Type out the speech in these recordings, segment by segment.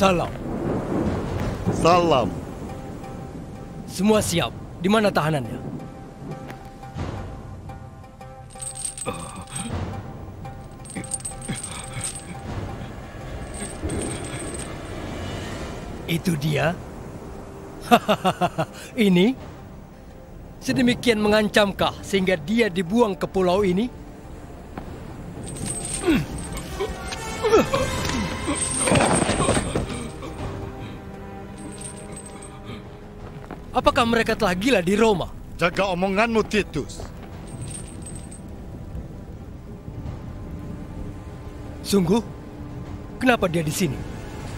Salam. Salam. Semua siap. Di mana tahanannya? Itu dia. Ini? Sedemikian mengancamkah sehingga dia dibuang ke pulau ini? Apakah mereka telah gila di Roma? Jaga omonganmu, Titus. Sungguh? Kenapa dia di sini?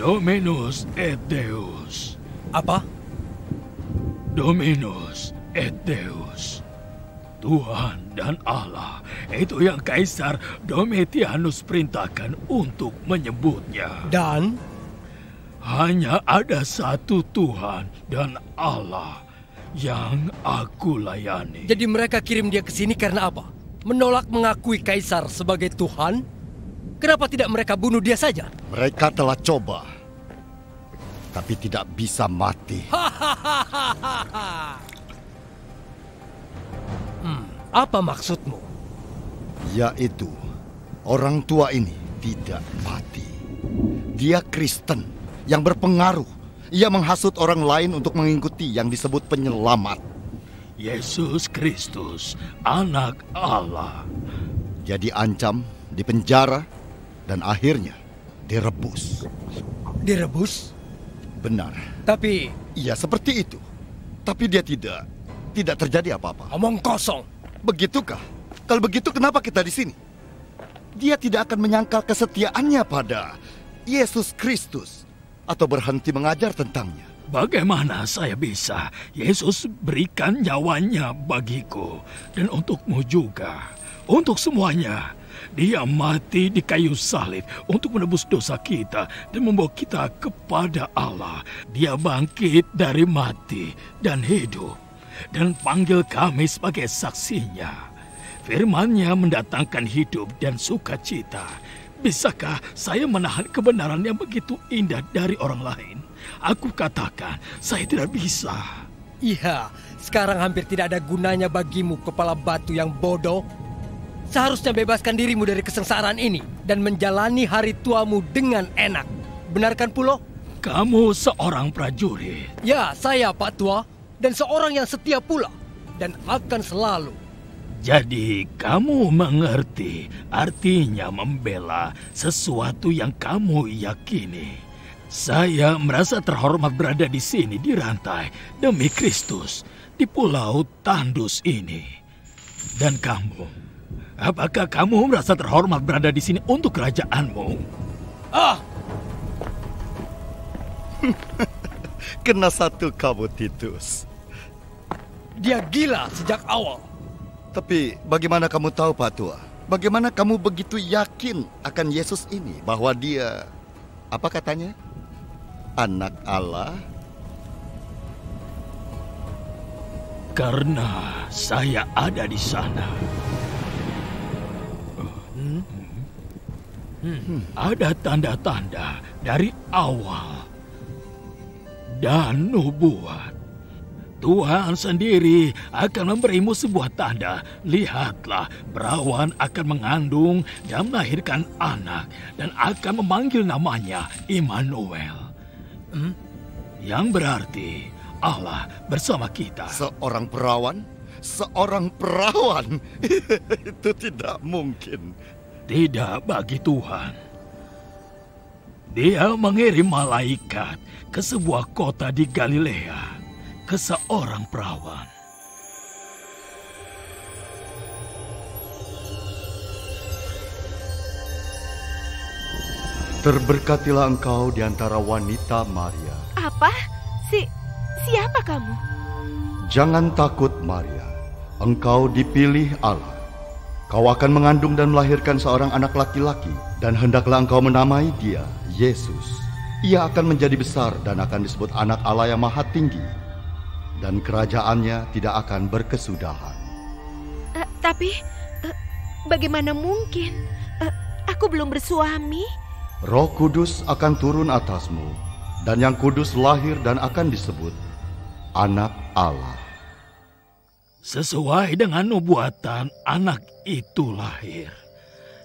Dominus et Deus. Apa? Dominus et Deus. Tuhan dan Allah. Itu yang Kaisar Domitianus perintahkan untuk menyebutnya. Dan? Hanya ada satu Tuhan dan Allah yang aku layani. Jadi mereka kirim dia ke sini karena apa? Menolak mengakui Kaisar sebagai Tuhan? Kenapa tidak mereka bunuh dia saja? Mereka telah coba, tapi tidak bisa mati. Apa maksudmu? Yaitu, orang tua ini tidak mati. Dia Kristen yang berpengaruh. Ia menghasut orang lain untuk mengikuti yang disebut penyelamat. Yesus Kristus, anak Allah. Dia diancam, dipenjara, dan akhirnya direbus. Direbus? Benar. Tapi... Iya, seperti itu. Tapi dia tidak terjadi apa-apa. Omong kosong. Begitukah? Kalau begitu kenapa kita di sini? Dia tidak akan menyangkal kesetiaannya pada Yesus Kristus atau berhenti mengajar tentangnya. Bagaimana saya bisa? Yesus berikan nyawanya bagiku dan untukmu juga. Untuk semuanya. Dia mati di kayu salib untuk menebus dosa kita dan membawa kita kepada Allah. Dia bangkit dari mati dan hidup dan panggil kami sebagai saksinya. Firman-Nya mendatangkan hidup dan sukacita. Bisakah saya menahan kebenaran yang begitu indah dari orang lain? Aku katakan, saya tidak bisa. Iya, sekarang hampir tidak ada gunanya bagimu, kepala batu yang bodoh. Seharusnya bebaskan dirimu dari kesengsaraan ini dan menjalani hari tuamu dengan enak. Benarkan, Pulo? Kamu seorang prajurit. Ya, saya Pak Tua, dan seorang yang setia pula, dan akan selalu. Jadi kamu mengerti artinya membela sesuatu yang kamu yakini. Saya merasa terhormat berada di sini di rantai demi Kristus di pulau tandus ini. Dan kamu, apakah kamu merasa terhormat berada di sini untuk kerajaanmu? Kena satu kamu, Titus. Dia gila sejak awal. Tapi bagaimana kamu tahu, Pak Tua? Bagaimana kamu begitu yakin akan Yesus ini? Bahwa dia, apa katanya? Anak Allah? Karena saya ada di sana. Ada tanda-tanda dari awal dan nubuat. Tuhan sendiri akan memberimu sebuah tanda. Lihatlah, perawan akan mengandung dan melahirkan anak dan akan memanggil namanya Immanuel. Yang berarti Allah bersama kita. Seorang perawan? Seorang perawan? Itu tidak mungkin. Tidak bagi Tuhan. Dia mengirim malaikat ke sebuah kota di Galilea. Ke seorang perawan. Terberkatilah engkau di antara wanita, Maria. Apa? Siapa kamu? Jangan takut, Maria. Engkau dipilih Allah. Kau akan mengandung dan melahirkan seorang anak laki-laki, dan hendaklah engkau menamai dia Yesus. Ia akan menjadi besar dan akan disebut anak Allah yang Maha Tinggi. Dan kerajaannya tidak akan berkesudahan. Tapi bagaimana mungkin? Aku belum bersuami. Roh Kudus akan turun atasmu, dan yang kudus lahir dan akan disebut Anak Allah. Sesuai dengan nubuatan, anak itu lahir.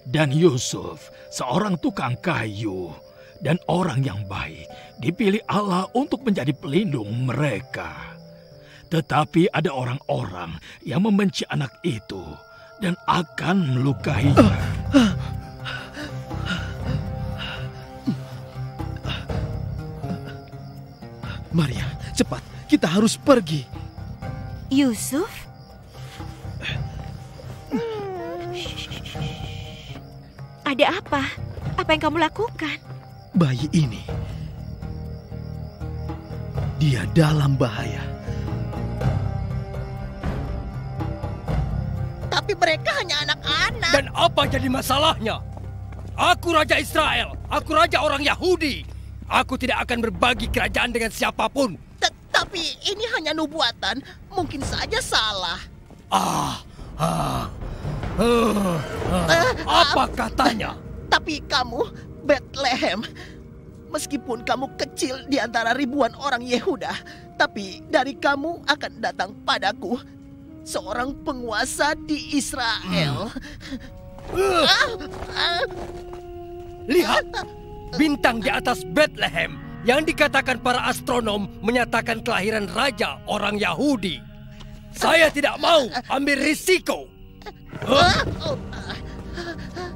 Dan Yusuf, seorang tukang kayu dan orang yang baik, dipilih Allah untuk menjadi pelindung mereka. Tetapi ada orang-orang yang membenci anak itu dan akan melukainya. Maria, cepat, kita harus pergi. Yusuf? Ada apa? Apa yang kamu lakukan? Bayi ini, dia dalam bahaya. Tapi mereka hanya anak-anak. Dan apa jadi masalahnya? Aku Raja Israel, aku Raja orang Yahudi. Aku tidak akan berbagi kerajaan dengan siapapun. Tapi ini hanya nubuatan, mungkin saja salah. Apa katanya? Tapi kamu, Bethlehem, meskipun kamu kecil di antara ribuan orang Yehuda, tapi dari kamu akan datang padaku seorang penguasa di Israel. Lihat, bintang di atas Bethlehem yang dikatakan para astronom menyatakan kelahiran raja orang Yahudi. Saya tidak mau ambil risiko.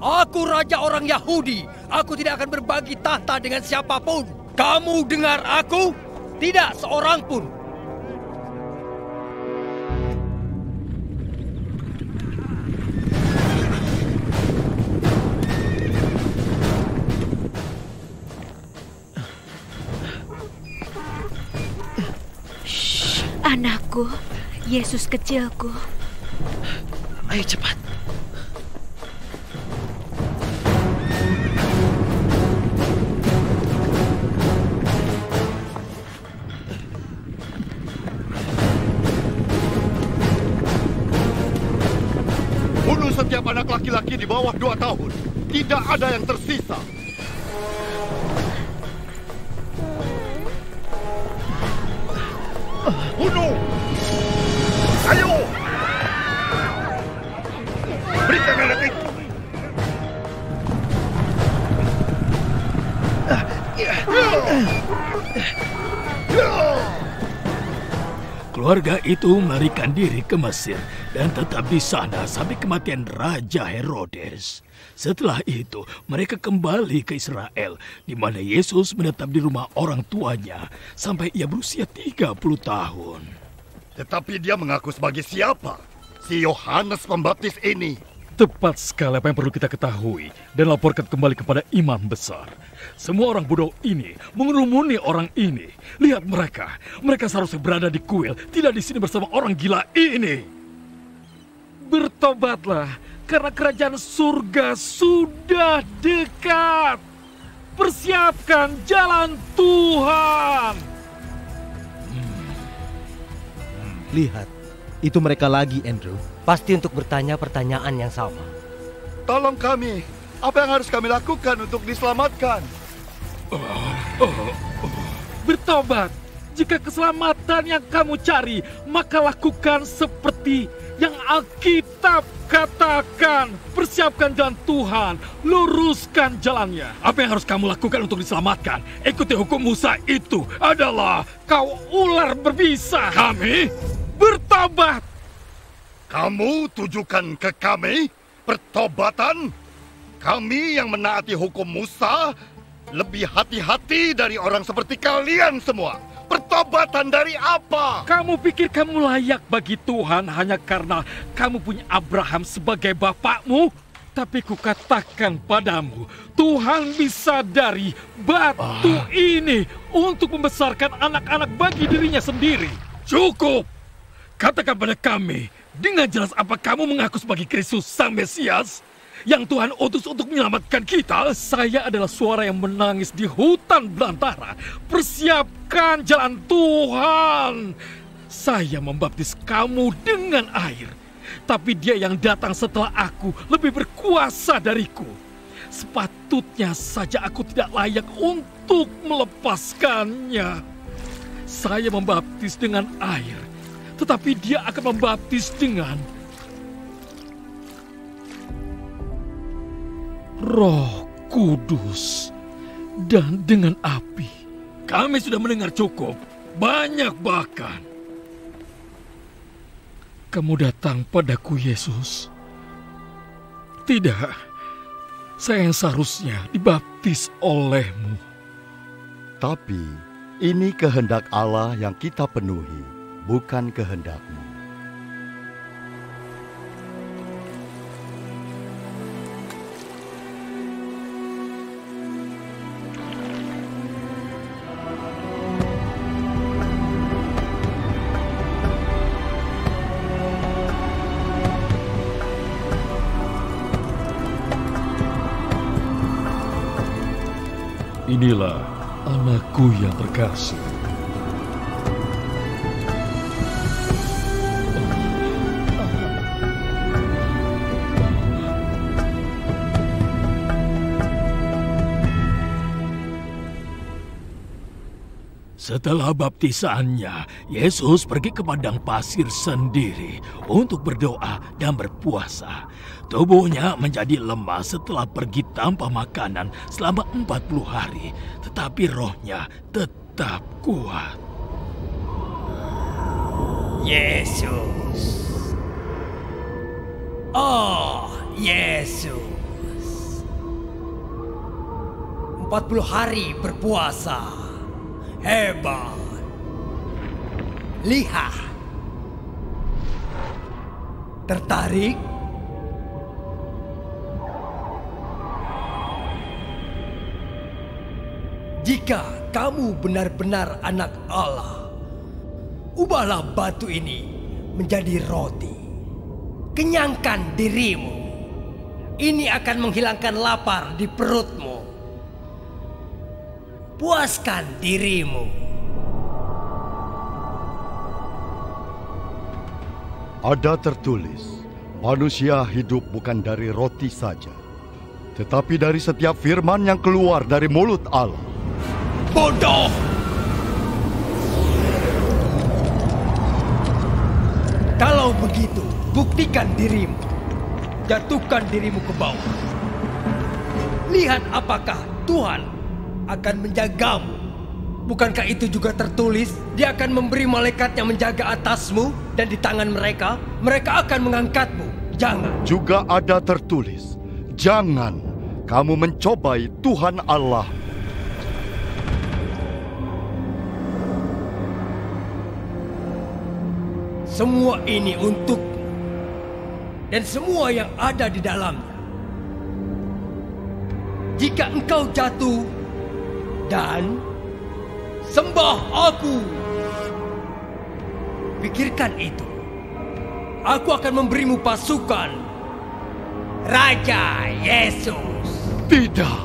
Aku raja orang Yahudi. Aku tidak akan berbagi tahta dengan siapapun. Kamu dengar aku? Tidak seorang pun. Anakku, Yesus kecilku. Ayo cepat. Bunuh setiap anak laki-laki di bawah 2 tahun. Tidak ada yang tersisa. Bunuh! Ayo! Berikan anak itu! Keluarga itu melarikan diri ke Mesir dan tetap di sana sampai kematian Raja Herodes. Setelah itu, mereka kembali ke Israel, di mana Yesus menetap di rumah orang tuanya sampai ia berusia 30 tahun. Tetapi dia mengaku sebagai siapa? Si Yohanes Pembaptis ini. Tepat sekali apa yang perlu kita ketahui dan laporkan kembali kepada imam besar. Semua orang bodoh ini mengerumuni orang ini. Lihat mereka. Mereka seharusnya berada di kuil, tidak di sini bersama orang gila ini. Bertobatlah, karena kerajaan surga sudah dekat. Persiapkan jalan Tuhan. Lihat, itu mereka lagi, Andrew. Pasti untuk bertanya pertanyaan yang sama. Tolong kami. Apa yang harus kami lakukan untuk diselamatkan? Bertobat. Jika keselamatan yang kamu cari, maka lakukan seperti yang Alkitab katakan. Persiapkan jalan Tuhan, luruskan jalannya. Apa yang harus kamu lakukan untuk diselamatkan? Ikuti hukum Musa itu adalah kau ular berbisa. Kami bertobat. Kamu tujukan ke kami pertobatan? Kami yang menaati hukum Musa lebih hati-hati dari orang seperti kalian semua. Pertobatan dari apa? Kamu pikir kamu layak bagi Tuhan hanya karena kamu punya Abraham sebagai bapakmu? Tapi kukatakan padamu, Tuhan bisa dari batu ini untuk membesarkan anak-anak bagi dirinya sendiri. Cukup! Katakan pada kami, dengan jelas apa kamu mengaku sebagai Kristus Sang Mesias yang Tuhan utus untuk menyelamatkan kita? Saya adalah suara yang menangis di hutan belantara. Persiapkan jalan Tuhan. Saya membaptis kamu dengan air. Tapi dia yang datang setelah aku lebih berkuasa dariku. Sepatutnya saja aku tidak layak untuk melepaskannya. Saya membaptis dengan air, tetapi dia akan membaptis dengan Roh Kudus dan dengan api. Kami sudah mendengar cukup, banyak bahkan. Kamu datang padaku, Yesus. Tidak, saya yang seharusnya dibaptis olehmu. Tapi ini kehendak Allah yang kita penuhi, bukan kehendakmu. Inilah anakku yang terkasih. Setelah baptisannya, Yesus pergi ke padang pasir sendiri untuk berdoa dan berpuasa. Tubuhnya menjadi lemah setelah pergi tanpa makanan selama 40 hari, tetapi rohnya tetap kuat. Yesus. Oh, Yesus. 40 hari berpuasa. Hebat. Lihat. Tertarik? Jika kamu benar-benar anak Allah, ubahlah batu ini menjadi roti. Kenyangkan dirimu. Ini akan menghilangkan lapar di perutmu. Puaskan dirimu. Ada tertulis, manusia hidup bukan dari roti saja, tetapi dari setiap firman yang keluar dari mulut Allah. Bodoh! Kalau begitu, buktikan dirimu. Jatuhkan dirimu ke bawah. Lihat apakah Tuhan akan menjagamu. Bukankah itu juga tertulis? Dia akan memberi malaikat yang menjaga atasmu, dan di tangan mereka akan mengangkatmu. Jangan. Juga ada tertulis, jangan kamu mencobai Tuhan Allah. Semua ini untukmu dan semua yang ada di dalamnya. Jika engkau jatuh dan sembah aku, pikirkan itu. Aku akan memberimu pasukan. Raja Yesus. Tidak.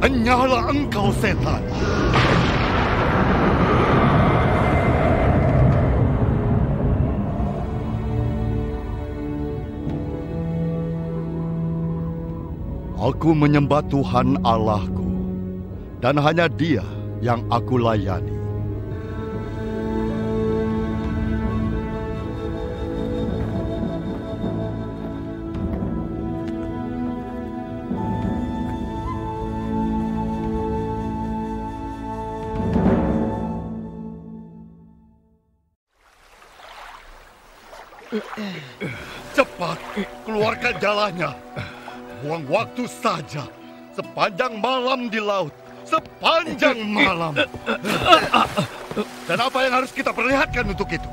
Hanyalah engkau setan. Aku menyembah Tuhan Allahku, dan hanya Dia yang aku layani. Cepat, keluarkan jalannya. Buang waktu saja. Sepanjang malam di laut. Sepanjang malam. Dan apa yang harus kita perlihatkan untuk itu?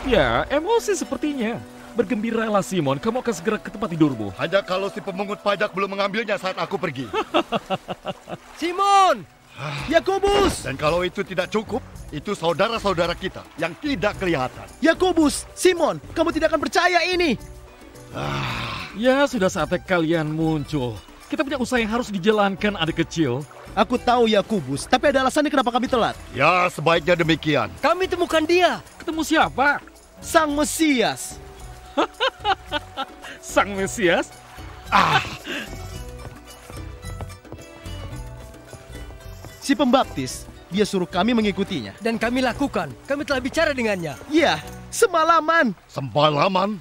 Ya, emosi sepertinya. Bergembiralah Simon, kamu akan segera ke tempat tidurmu. Hanya kalau si pemungut pajak belum mengambilnya saat aku pergi. Simon! Yakobus! Dan kalau itu tidak cukup, itu saudara-saudara kita yang tidak kelihatan. Yakobus! Simon, kamu tidak akan percaya ini. Ya, sudah saatnya kalian muncul. Kita punya usaha yang harus dijalankan, adik kecil. Aku tahu Yakobus, tapi ada alasannya kenapa kami telat. Ya, sebaiknya demikian. Kami temukan dia. Ketemu siapa? Sang Mesias. Sang Mesias? Si pembaptis, dia suruh kami mengikutinya. Dan kami lakukan. Kami telah bicara dengannya. Iya, semalaman. Sembalaman,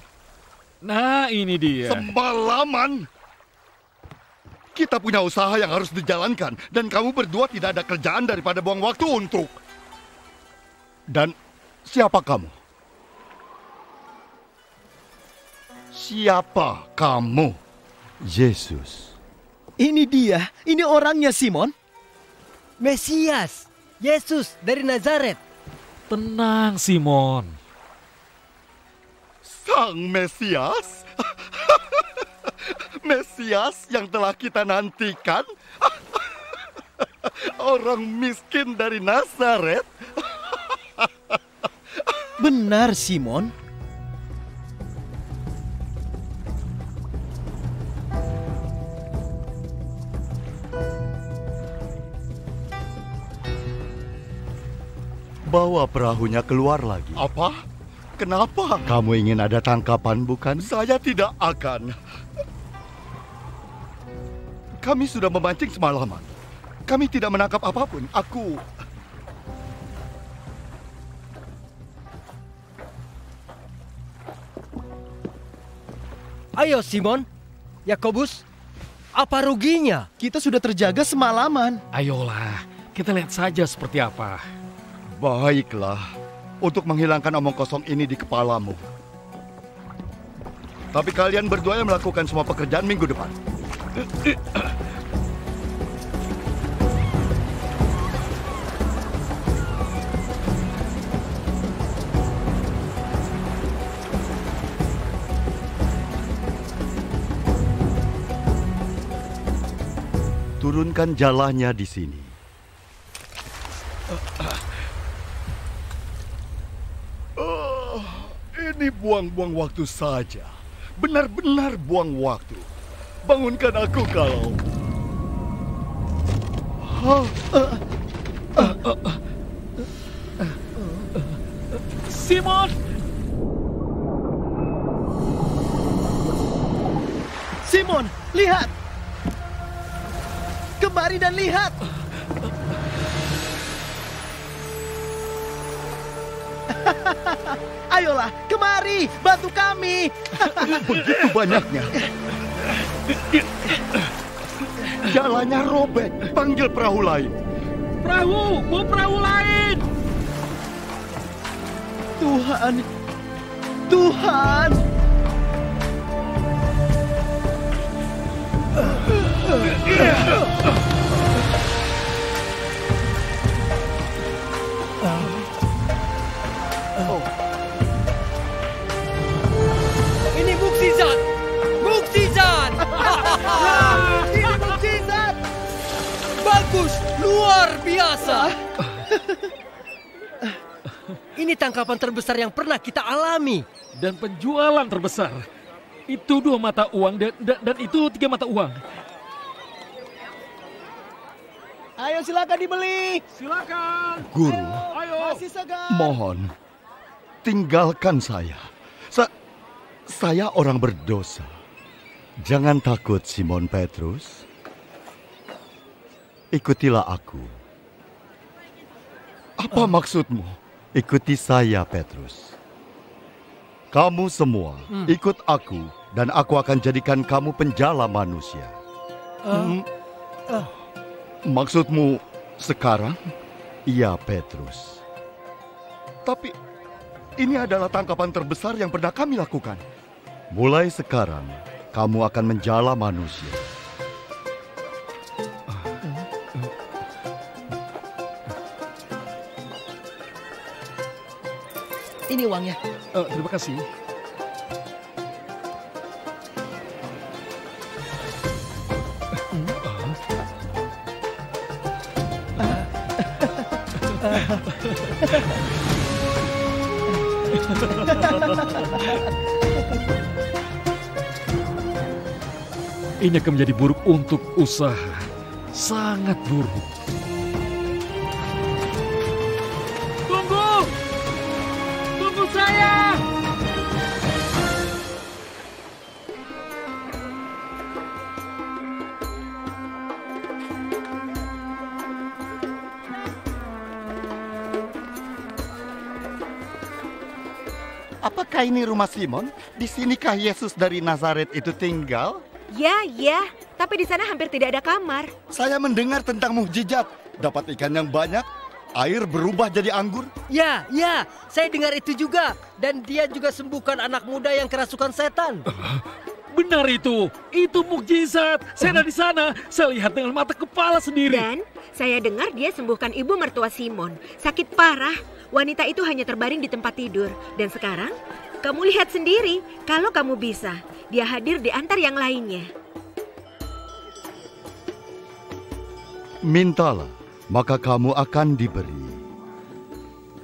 Nah, ini dia. sembalaman. Kita punya usaha yang harus dijalankan, dan kamu berdua tidak ada kerjaan daripada buang waktu untuk. Dan siapa kamu? Siapa kamu? Yesus. Ini dia, ini orangnya Simon. Mesias, Yesus dari Nazaret. Tenang, Simon. Sang Mesias? Mesias yang telah kita nantikan? Orang miskin dari Nazaret? Benar, Simon. Bawa perahunya keluar lagi. Apa? Kenapa? Kamu ingin ada tangkapan, bukan? Saya tidak akan. Kami sudah memancing semalaman. Kami tidak menangkap apapun. Ayo Simon, Yakobus, apa ruginya? Kita sudah terjaga semalaman. Ayolah, kita lihat saja seperti apa. Baiklah, untuk menghilangkan omong kosong ini di kepalamu. Tapi kalian berdua yang melakukan semua pekerjaan minggu depan. Turunkan jalannya di sini. Ini buang-buang waktu saja. Benar-benar buang waktu. Bangunkan aku kalau... Simon! Simon, lihat! Kemari dan lihat! Ayolah, kemari, bantu kami! Begitu banyaknya. Jalannya robek. Panggil perahu lain. Perahu! Mau perahu lain! Tuhan! Tuhan! Ini mukjizat! Mukjizat! Ini mukjizat! Bagus, luar biasa. Ini tangkapan terbesar yang pernah kita alami. Dan penjualan terbesar. Itu 2 mata uang dan itu 3 mata uang. Ayo silakan dibeli. Silakan. Guru, Ayo. Masih segar. mohon, tinggalkan saya. Saya orang berdosa. Jangan takut, Simon Petrus. Ikutilah aku. Apa maksudmu? Ikuti saya, Petrus. Kamu semua ikut aku, dan aku akan jadikan kamu penjala manusia. Maksudmu sekarang? Iya, Petrus. Tapi ini adalah tangkapan terbesar yang pernah kami lakukan. Mulai sekarang, kamu akan menjala manusia. Ini uangnya. Terima kasih. Ini akan menjadi buruk untuk usaha. Sangat buruk. Tunggu! Tunggu saya! apakah ini rumah Simon? Di sinikah Yesus dari Nazaret itu tinggal? Ya, tapi di sana hampir tidak ada kamar. Saya mendengar tentang mukjizat. Dapat ikan yang banyak, air berubah jadi anggur. Ya, saya dengar itu juga. Dan dia juga sembuhkan anak muda yang kerasukan setan. Benar itu mukjizat. Saya ada di sana, saya lihat dengan mata kepala sendiri. Dan saya dengar dia sembuhkan ibu mertua Simon. Sakit parah, wanita itu hanya terbaring di tempat tidur. Dan sekarang, kamu lihat sendiri, kalau kamu bisa, dia hadir di antara yang lainnya. Mintalah, maka kamu akan diberi.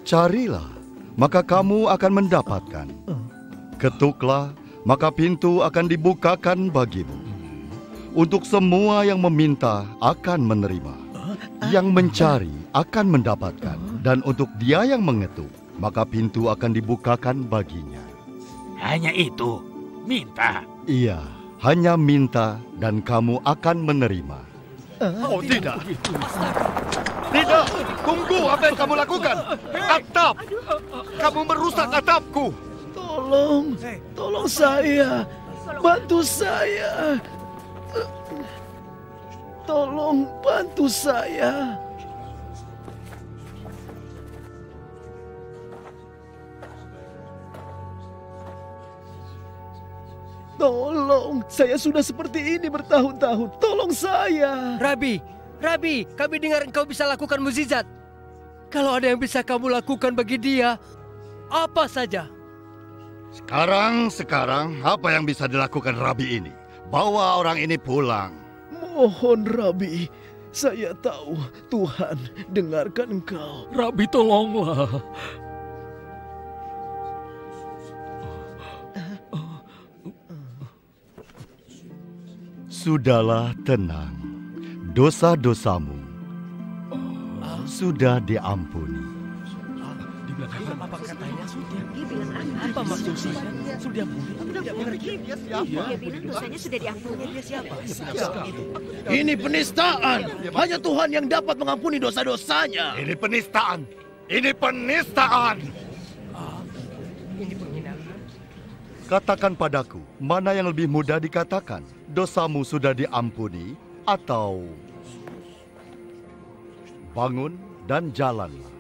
Carilah, maka kamu akan mendapatkan. Ketuklah, maka pintu akan dibukakan bagimu. Untuk semua yang meminta akan menerima. Yang mencari akan mendapatkan. Dan untuk dia yang mengetuk, maka pintu akan dibukakan baginya. Hanya itu, minta. Iya, hanya minta dan kamu akan menerima. Oh tidak. Tidak, tunggu apa yang kamu lakukan. Atap, kamu merusak atapku. Tolong saya. Bantu saya. Tolong bantu saya. Tolong, saya sudah seperti ini bertahun-tahun. Tolong saya. Rabi, kami dengar engkau bisa lakukan mukjizat. Kalau ada yang bisa kamu lakukan bagi dia, apa saja? Sekarang apa yang bisa dilakukan Rabi ini? Bawa orang ini pulang. Mohon Rabi, saya tahu Tuhan dengarkan engkau. Rabi, tolonglah. Sudahlah, tenang. Dosa-dosamu sudah diampuni. Apa katanya? Dia bilang apa? Maksudnya? Sudah mulai. Tidak mengerti. Dia bilang dosanya sudah diampuni. Dia siapa? Ini penistaan. Hanya Tuhan yang dapat mengampuni dosa-dosanya. Ini penistaan. Ini penistaan. Ini penghinaan. Katakan padaku, mana yang lebih mudah dikatakan? Dosamu sudah diampuni atau bangun dan jalanlah.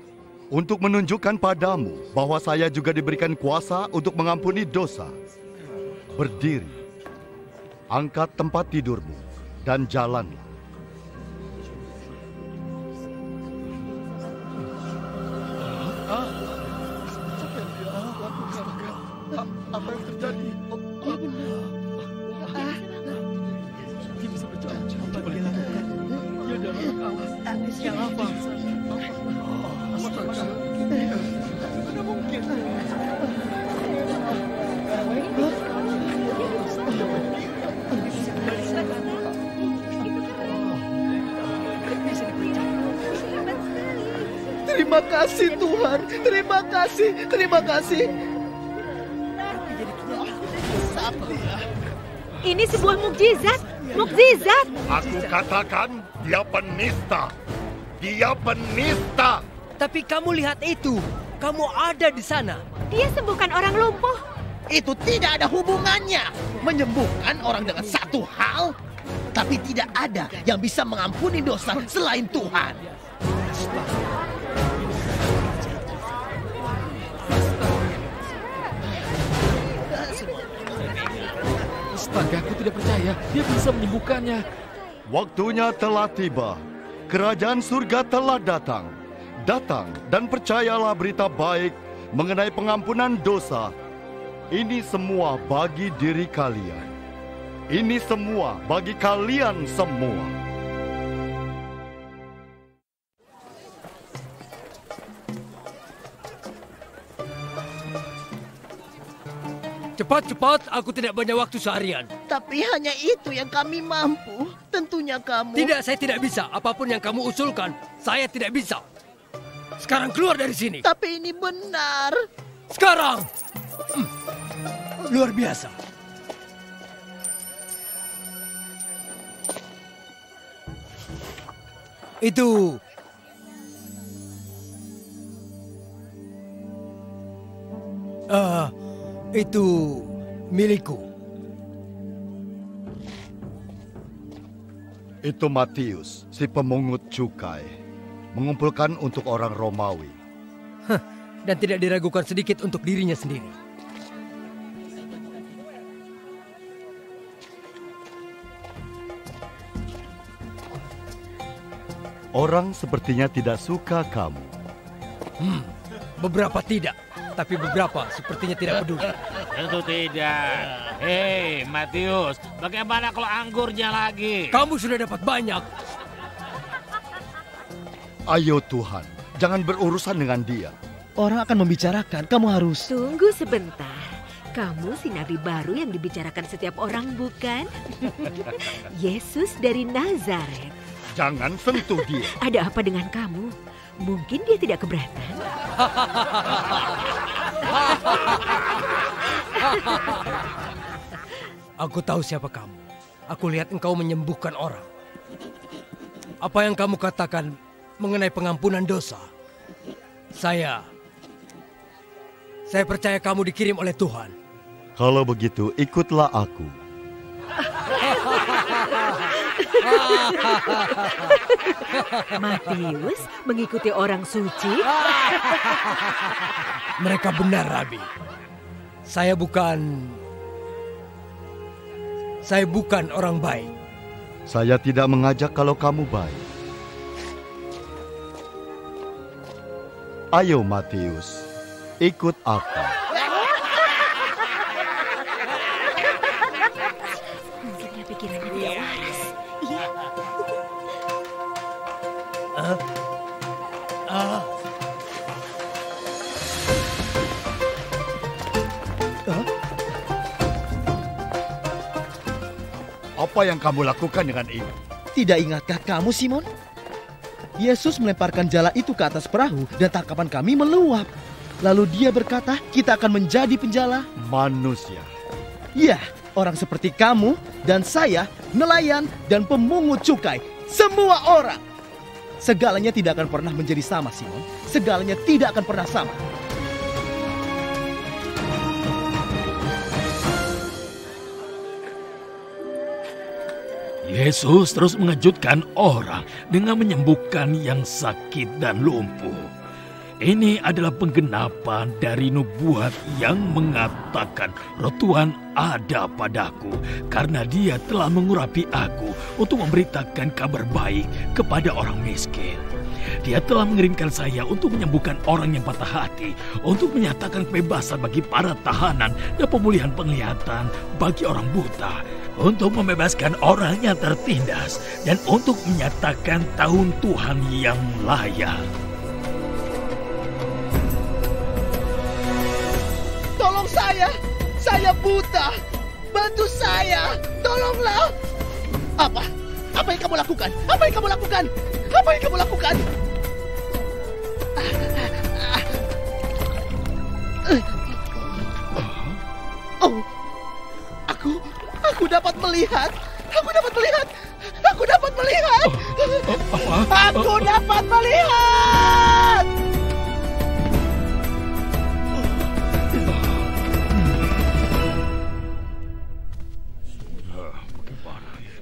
Untuk menunjukkan padamu bahwa saya juga diberikan kuasa untuk mengampuni dosa. Berdiri, angkat tempat tidurmu, dan jalanlah. Apa yang terjadi? Dia bisa berjalan. Coba lihat. Dia dalam awas. Yang apa? Mana mungkin? Terima kasih Tuhan. Terima kasih. Ini sebuah mukjizat. Aku katakan dia penista. Tapi kamu lihat itu. Kamu ada di sana. Dia sembuhkan orang lumpuh. Itu tidak ada hubungannya. Menyembuhkan orang dengan satu hal, tapi tidak ada yang bisa mengampuni dosa selain Tuhan. Astaga, aku tidak percaya. Dia bisa menyembuhkannya. Waktunya telah tiba. Kerajaan surga telah datang. Datang dan percayalah berita baik mengenai pengampunan dosa. Ini semua bagi diri kalian. Ini semua bagi kalian semua. Cepat, aku tidak banyak waktu seharian. Tapi hanya itu yang kami mampu. Tentunya kamu. Tidak, saya tidak bisa. Apapun yang kamu usulkan, saya tidak bisa. Sekarang keluar dari sini. Tapi ini benar. Sekarang. Luar biasa. Itu. Itu milikku. Itu Matius, si pemungut cukai, mengumpulkan untuk orang Romawi. Dan tidak diragukan sedikit untuk dirinya sendiri. Orang sepertinya tidak suka kamu. Beberapa tidak, tapi beberapa sepertinya tidak peduli. Tentu tidak. Hei, Matius, bagaimana kalau anggurnya lagi? Kamu sudah dapat banyak. Ayo Tuhan, jangan berurusan dengan dia. Orang akan membicarakan, kamu harus... Tunggu sebentar. Kamu si nabi baru yang dibicarakan setiap orang, bukan? Yesus dari Nazaret. Jangan sentuh dia. Ada apa dengan kamu? Mungkin dia tidak keberatan. Aku tahu siapa kamu. Aku lihat engkau menyembuhkan orang. Apa yang kamu katakan mengenai pengampunan dosa? Saya percaya kamu dikirim oleh Tuhan. Kalau begitu, ikutlah aku. Matius mengikuti orang suci? Mereka benar, Rabi. Saya bukan orang baik. Saya tidak mengajak kalau kamu baik. Ayo Matius, ikut aku. Mungkin dia pikirannya tidak waras. Iya. Apa yang kamu lakukan dengan ini? Tidak ingatkah kamu, Simon? Yesus melemparkan jala itu ke atas perahu dan tangkapan kami meluap. Lalu dia berkata, kita akan menjadi penjala. Manusia. Ya, orang seperti kamu dan saya, nelayan dan pemungut cukai. Semua orang. Segalanya tidak akan pernah menjadi sama, Simon. Segalanya tidak akan pernah sama. Yesus terus mengejutkan orang dengan menyembuhkan yang sakit dan lumpuh. Ini adalah penggenapan dari nubuat yang mengatakan Roh Tuhan ada padaku karena dia telah mengurapi aku untuk memberitakan kabar baik kepada orang miskin. Dia telah mengirimkan saya untuk menyembuhkan orang yang patah hati, untuk menyatakan kebebasan bagi para tahanan dan pemulihan penglihatan bagi orang buta, untuk membebaskan orang yang tertindas, dan untuk menyatakan tahun Tuhan yang layak. Tolong saya buta. Bantu saya, tolonglah. Apa yang kamu lakukan? Apa yang kamu lakukan? Apa yang kamu lakukan? Oh, aku dapat melihat. Aku dapat melihat. Aku dapat melihat. Aku dapat melihat.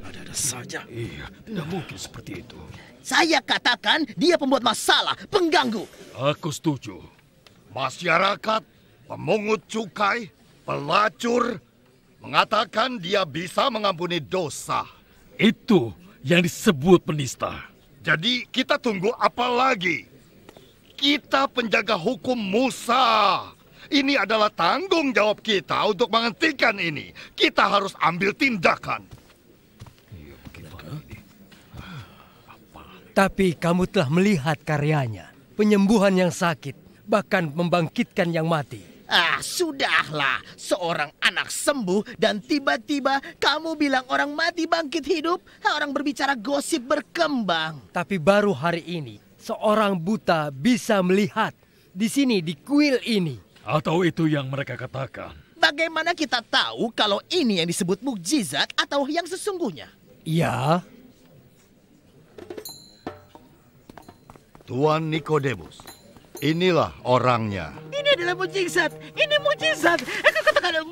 Ada saja. Iya, tidak mungkin seperti itu. Saya katakan dia pembuat masalah, pengganggu. Aku setuju. Masyarakat, pemungut cukai, pelacur, mengatakan dia bisa mengampuni dosa. Itu yang disebut penista. Jadi kita tunggu apa lagi? Kita penjaga hukum Musa. Ini adalah tanggung jawab kita untuk menghentikan ini. Kita harus ambil tindakan. Tapi kamu telah melihat karyanya. Penyembuhan yang sakit, bahkan membangkitkan yang mati. Sudahlah. Seorang anak sembuh dan tiba-tiba kamu bilang orang mati bangkit hidup. Orang berbicara gosip berkembang. Tapi baru hari ini, seorang buta bisa melihat. Di sini, di kuil ini. Atau itu yang mereka katakan. Bagaimana kita tahu kalau ini yang disebut mukjizat atau yang sesungguhnya? Ya. Tuan Nikodemus, Inilah orangnya. Ini adalah mukjizat. Ini mukjizat. Aku katakan,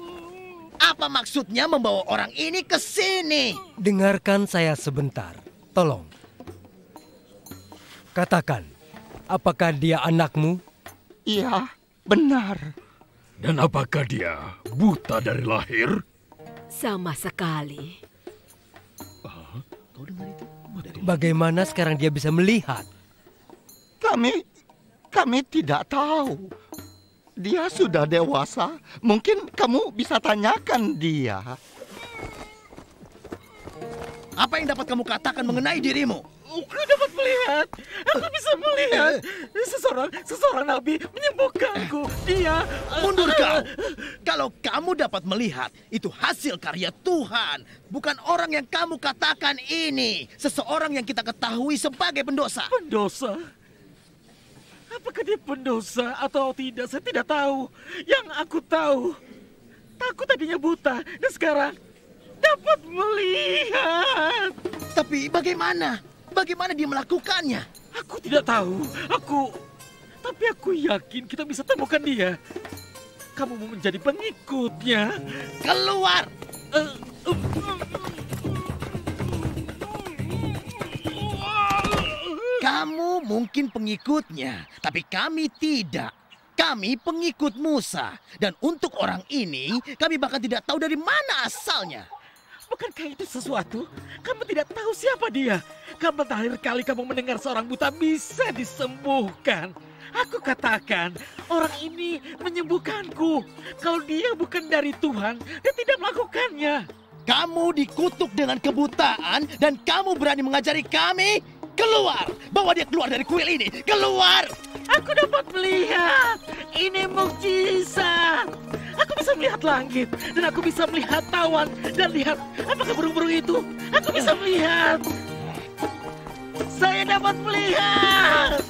apa maksudnya membawa orang ini ke sini? Dengarkan saya sebentar. Tolong. Katakan, apakah dia anakmu? Iya, benar. Dan apakah dia buta dari lahir? Sama sekali. Bagaimana sekarang dia bisa melihat? Kami tidak tahu. Dia sudah dewasa. Mungkin kamu bisa tanyakan dia. Apa yang dapat kamu katakan mengenai dirimu? Aku dapat melihat. Aku bisa melihat. Seseorang nabi menyembuhkanku. Dia... Mundur kau. Kalau kamu dapat melihat, itu hasil karya Tuhan. Bukan orang yang kamu katakan ini. Seseorang yang kita ketahui sebagai pendosa. Pendosa? Apakah dia pendosa atau tidak? Saya tidak tahu. Yang aku tahu, takut tadinya buta dan sekarang dapat melihat. Tapi bagaimana? Bagaimana dia melakukannya? Aku tidak tahu. Tapi aku yakin kita bisa temukan dia. Kamu mau menjadi pengikutnya. Keluar! Kamu mungkin pengikutnya, tapi kami tidak. Kami pengikut Musa. Dan untuk orang ini, kami bahkan tidak tahu dari mana asalnya. Bukankah itu sesuatu? Kamu tidak tahu siapa dia. Kapan terakhir kali kamu mendengar seorang buta bisa disembuhkan? Aku katakan, orang ini menyembuhkanku. Kalau dia bukan dari Tuhan, dia tidak melakukannya. Kamu dikutuk dengan kebutaan dan kamu berani mengajari kami? Keluar! Bawa dia keluar dari kuil ini! Keluar! Aku dapat melihat. Ini mukjizat. Aku bisa melihat langit. Dan aku bisa melihat tawan. Dan lihat, apakah burung-burung itu? Aku bisa melihat. Saya dapat melihat.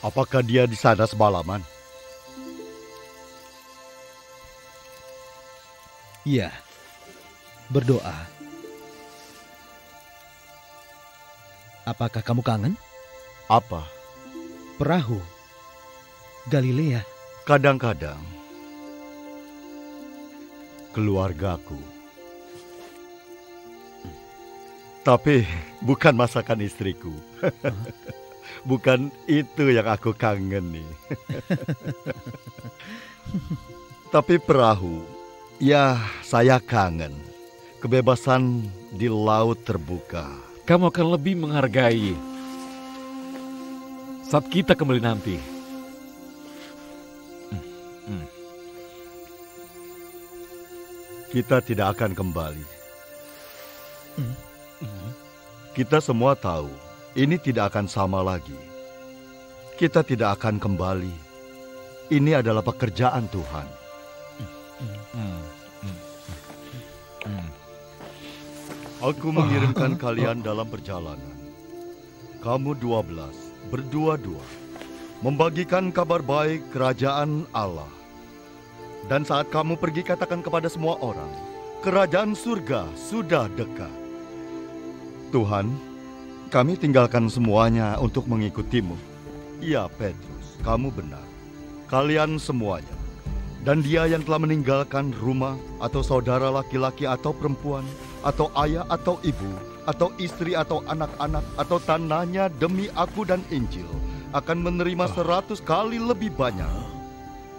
Apakah dia di sana semalaman? Iya, berdoa. Apakah kamu kangen? Apa? Perahu Galilea. Kadang-kadang keluargaku. Tapi bukan masakan istriku. Bukan itu yang aku kangen nih. Tapi perahu, ya saya kangen. Kebebasan di laut terbuka. Kamu akan lebih menghargai saat kita kembali nanti. Kita tidak akan kembali. Kita semua tahu ini tidak akan sama lagi. Kita tidak akan kembali. Ini adalah pekerjaan Tuhan. Aku mengirimkan kalian dalam perjalanan. Kamu 12, berdua-dua, membagikan kabar baik kerajaan Allah. Dan saat kamu pergi katakan kepada semua orang, kerajaan surga sudah dekat. Tuhan, kami tinggalkan semuanya untuk mengikutimu. Ya, Petrus, kamu benar. Kalian semuanya. Dan dia yang telah meninggalkan rumah, atau saudara laki-laki atau perempuan, atau ayah atau ibu, atau istri atau anak-anak, atau tanahnya demi aku dan Injil, akan menerima 100 kali lebih banyak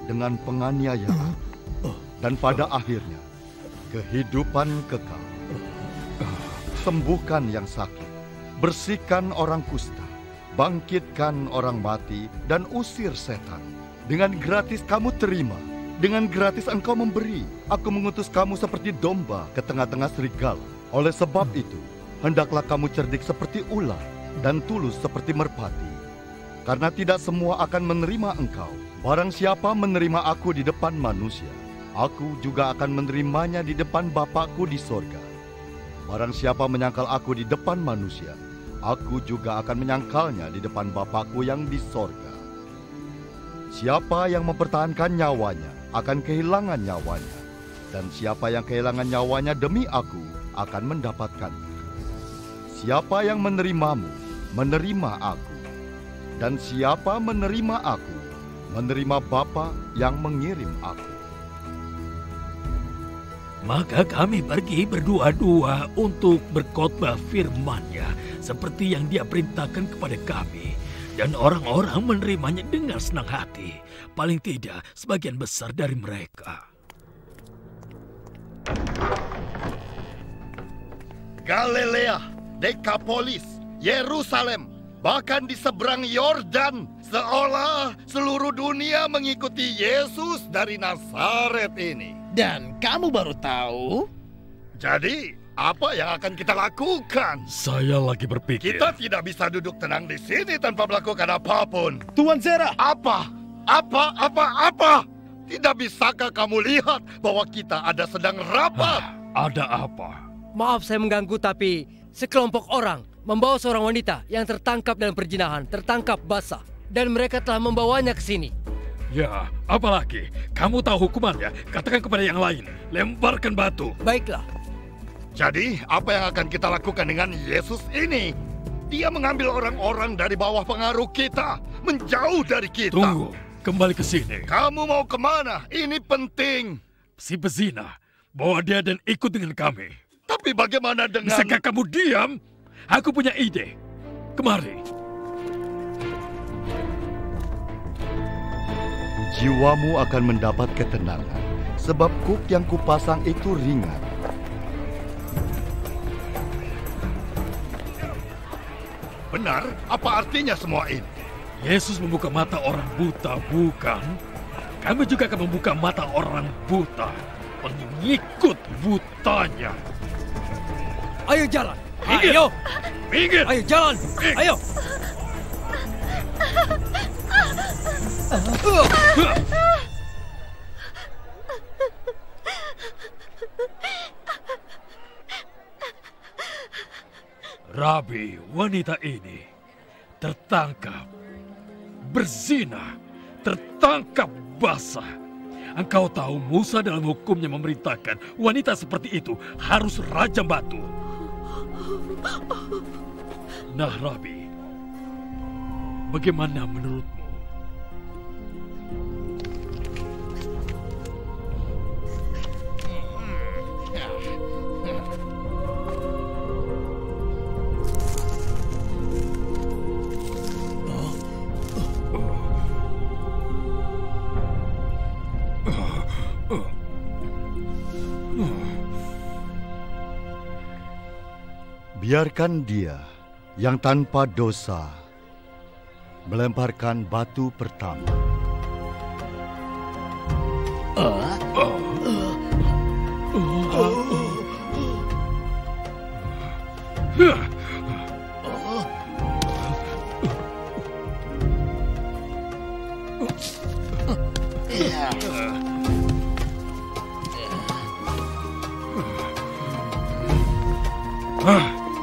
dengan penganiayaan. Dan pada akhirnya, kehidupan kekal. Sembuhkan yang sakit. Bersihkan orang kusta, bangkitkan orang mati, dan usir setan. Dengan gratis kamu terima, dengan gratis engkau memberi. Aku mengutus kamu seperti domba ke tengah-tengah serigala. Oleh sebab itu, hendaklah kamu cerdik seperti ular dan tulus seperti merpati. Karena tidak semua akan menerima engkau. Barang siapa menerima aku di depan manusia, aku juga akan menerimanya di depan Bapakku di sorga. Barang siapa menyangkal aku di depan manusia, aku juga akan menyangkalnya di depan Bapakku yang di sorga. Siapa yang mempertahankan nyawanya akan kehilangan nyawanya. Dan siapa yang kehilangan nyawanya demi aku akan mendapatkannya. Siapa yang menerimamu, menerima aku. Dan siapa menerima aku, menerima Bapa yang mengirim aku. Maka kami pergi berdua-dua untuk berkhotbah firman-Nya seperti yang Dia perintahkan kepada kami. Dan orang-orang menerimanya dengan senang hati. Paling tidak sebagian besar dari mereka. Galilea, Dekapolis, Yerusalem, bahkan di seberang Yordan, seolah seluruh dunia mengikuti Yesus dari Nazaret ini. Dan kamu baru tahu? Jadi, apa yang akan kita lakukan? Saya lagi berpikir. Kita tidak bisa duduk tenang di sini tanpa melakukan apapun. Tuan Zera! Apa? Tidak bisakah kamu lihat bahwa kita sedang rapat? Ada apa? Maaf saya mengganggu, tapi sekelompok orang membawa seorang wanita yang tertangkap dalam perzinahan, tertangkap basah. Dan mereka telah membawanya ke sini. Ya, apalagi? Kamu tahu hukumannya? Katakan kepada yang lain. Lemparkan batu. Baiklah. Jadi, apa yang akan kita lakukan dengan Yesus ini? Dia mengambil orang-orang dari bawah pengaruh kita, menjauh dari kita. Tunggu, kembali ke sini. Kamu mau kemana? Ini penting. Si pezina, bawa dia dan ikut dengan kami. Tapi bagaimana dengan... Bisakah kamu diam? Aku punya ide. Kemari. Jiwamu akan mendapat ketenangan, sebab kuk yang kupasang itu ringan. Benar? Apa artinya semua ini? Yesus membuka mata orang buta, bukan? Kami juga akan membuka mata orang buta. Pengikut butanya. Ayo jalan. Minggir. Ayo. Minggir. Ayo jalan. Ayo. Rabi, wanita ini tertangkap berzina, tertangkap basah. Engkau tahu Musa dalam hukumnya memerintahkan wanita seperti itu harus rajam batu. Nah, Rabi, bagaimana menurutmu? Biarkan dia yang tanpa dosa melemparkan batu pertama.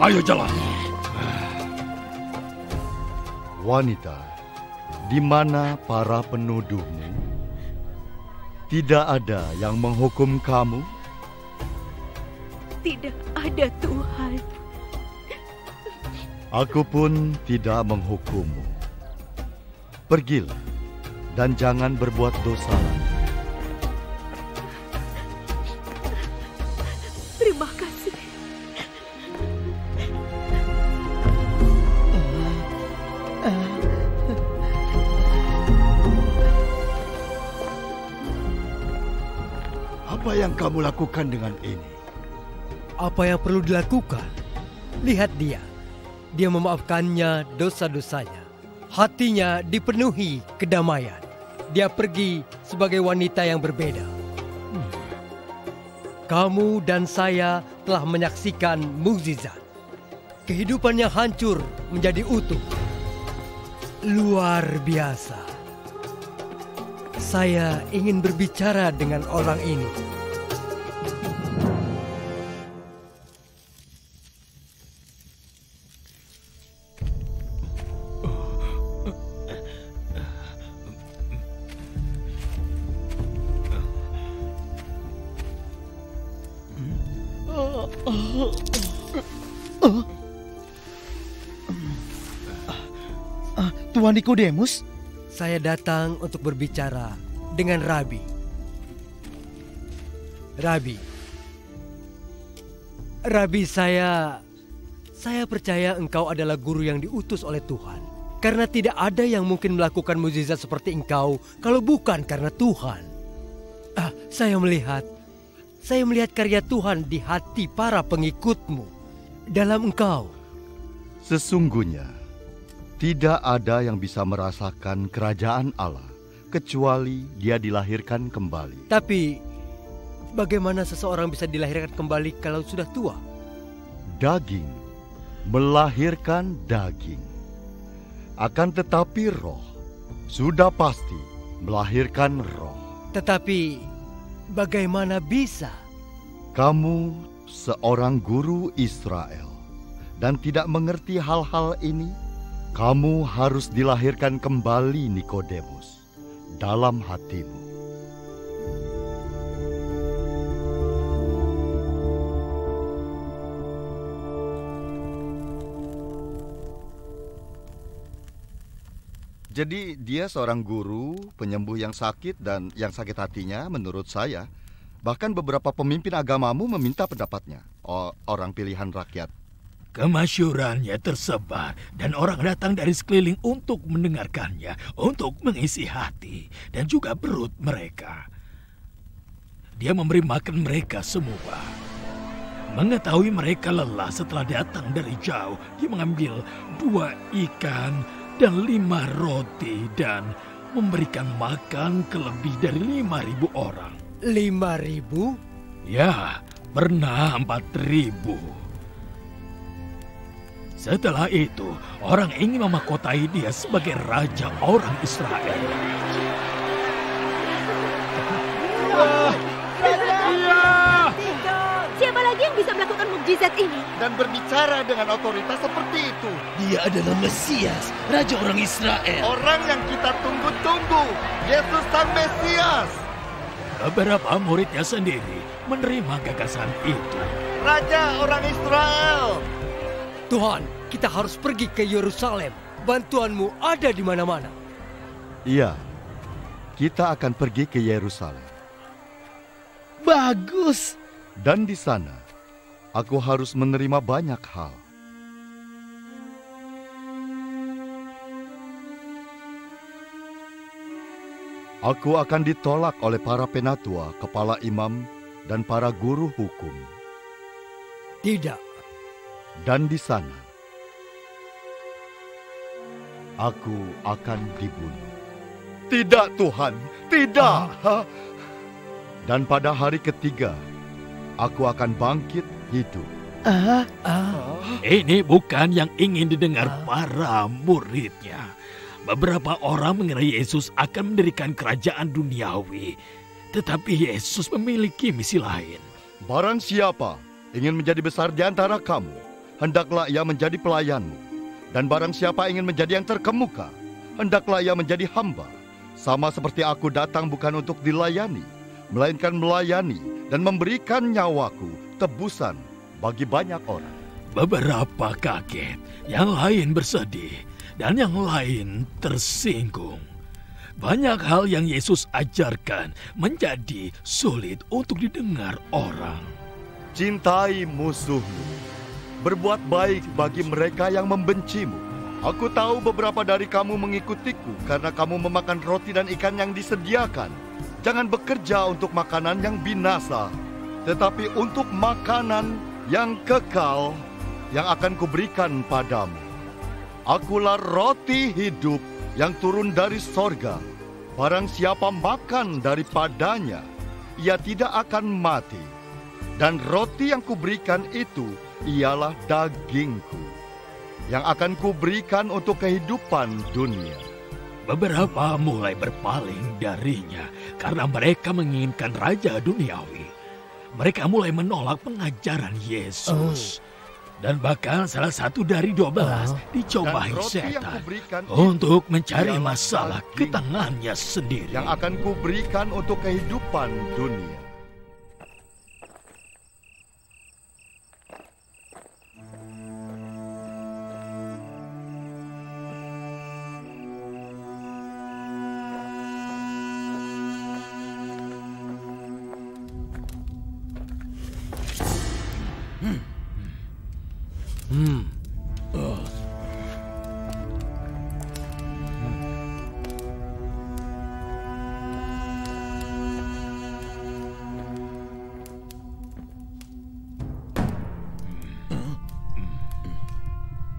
Ayo jalan. Wanita, di mana para penuduhmu? Tidak ada yang menghukum kamu? Tidak ada, Tuhan. Aku pun tidak menghukummu. Pergilah dan jangan berbuat dosa lagi. Terima kasih. Apa yang kamu lakukan dengan ini? Apa yang perlu dilakukan? Lihat dia. Dia memaafkannya dosa-dosanya. Hatinya dipenuhi kedamaian. Dia pergi sebagai wanita yang berbeda. Kamu dan saya telah menyaksikan mukjizat. Kehidupan yang hancur menjadi utuh. Luar biasa. Saya ingin berbicara dengan orang ini. Tuan Nikodemus? Saya datang untuk berbicara dengan Rabi. Rabi, saya percaya engkau adalah guru yang diutus oleh Tuhan. Karena tidak ada yang mungkin melakukan mukjizat seperti engkau kalau bukan karena Tuhan. Saya melihat karya Tuhan di hati para pengikutmu dalam engkau. Sesungguhnya, tidak ada yang bisa merasakan kerajaan Allah kecuali dia dilahirkan kembali. Tapi, bagaimana seseorang bisa dilahirkan kembali kalau sudah tua? Daging melahirkan daging. Akan tetapi roh sudah pasti melahirkan roh. Tetapi, bagaimana bisa? Kamu seorang guru Israel dan tidak mengerti hal-hal ini? Kamu harus dilahirkan kembali, Nikodemus, dalam hatimu. Jadi dia seorang guru, penyembuh yang sakit dan yang sakit hatinya menurut saya. Bahkan beberapa pemimpin agamamu meminta pendapatnya, orang pilihan rakyat. Kemasyhurannya tersebar dan orang datang dari sekeliling untuk mendengarkannya, untuk mengisi hati dan juga perut mereka. Dia memberi makan mereka semua. Mengetahui mereka lelah setelah datang dari jauh, dia mengambil 2 ikan dan 5 roti dan memberikan makan ke lebih dari 5.000 orang. 5.000? Ya, pernah 4.000. Setelah itu, orang ingin memahkotai dia sebagai raja orang Israel. Siapa lagi yang bisa melakukan mukjizat ini? Dan berbicara dengan otoritas seperti itu. Dia adalah Mesias, Raja orang Israel. Orang yang kita tunggu-tunggu, Yesus Sang Mesias. Beberapa muridnya sendiri menerima gagasan itu. Raja orang Israel. Tuhan, kita harus pergi ke Yerusalem. Bantuanmu ada di mana-mana. Iya, kita akan pergi ke Yerusalem. Bagus. Dan di sana, aku harus menerima banyak hal. Aku akan ditolak oleh para penatua, kepala imam, dan para guru hukum. Tidak. Dan di sana, aku akan dibunuh. Tidak, Tuhan, tidak. Dan pada hari ketiga, aku akan bangkit hidup. Ini bukan yang ingin didengar para muridnya. Beberapa orang mengira Yesus akan mendirikan kerajaan duniawi. Tetapi Yesus memiliki misi lain. Barang siapa ingin menjadi besar di antara kamu, hendaklah ia menjadi pelayanmu. Dan barang siapa ingin menjadi yang terkemuka, hendaklah ia menjadi hamba. Sama seperti aku datang bukan untuk dilayani, melainkan melayani dan memberikan nyawaku tebusan bagi banyak orang. Beberapa kaget, yang lain bersedih, dan yang lain tersinggung. Banyak hal yang Yesus ajarkan menjadi sulit untuk didengar orang. Cintai musuhmu. Berbuat baik bagi mereka yang membencimu. Aku tahu beberapa dari kamu mengikutiku karena kamu memakan roti dan ikan yang disediakan. Jangan bekerja untuk makanan yang binasa, tetapi untuk makanan yang kekal yang akan kuberikan padamu. Akulah roti hidup yang turun dari sorga. Barang siapa makan daripadanya, ia tidak akan mati. Dan roti yang kuberikan itu ialah dagingku, yang akan kuberikan untuk kehidupan dunia. Beberapa mulai berpaling darinya karena mereka menginginkan raja duniawi. Mereka mulai menolak pengajaran Yesus. Dan bahkan salah satu dari 12 dicobai setan untuk mencari masalah ke tangannya sendiri. Yang akan kuberikan untuk kehidupan dunia.